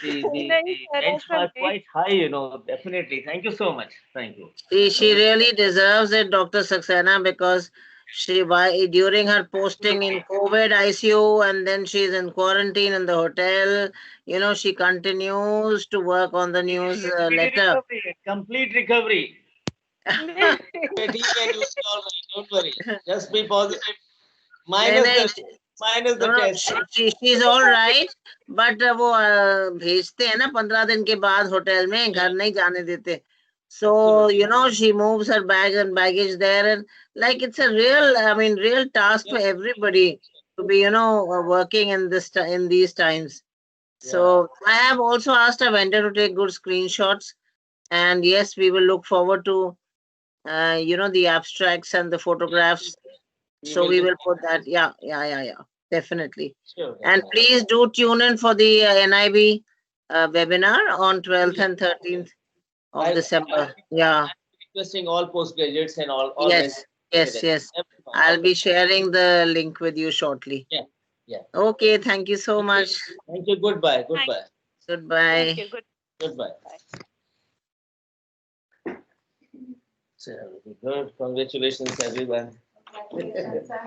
keeping the Thanks, sir. That's benchmark okay. quite high, definitely. Thank you so much. Thank you. She really deserves it, Dr. Saxena, because during her posting in COVID ICU, and then she's in quarantine in the hotel, she continues to work on the newsletter. Complete recovery. But he can use it all right. Don't worry. Just be positive. Minus the No, test. she's all right, but वो भेजते हैं ना 15 दिन के बाद hotel में, घर नहीं जाने देते. So she moves her bag and baggage there, and like it's a real task for everybody to be working in these times. So I have also asked a vendor to take good screenshots, and yes, we will look forward to the abstracts and the photographs. So we will put that. Yeah. Definitely. Sure. And please do tune in for the NIB webinar on 12th and 13th of December. Yeah. Requesting all postgraduates and all. Yes. I'll be sharing the link with you shortly. Yeah. Okay. Thank you so much. Thank you. Goodbye. Goodbye. Goodbye. Thank you. Good. Goodbye. So, good. Congratulations, everyone.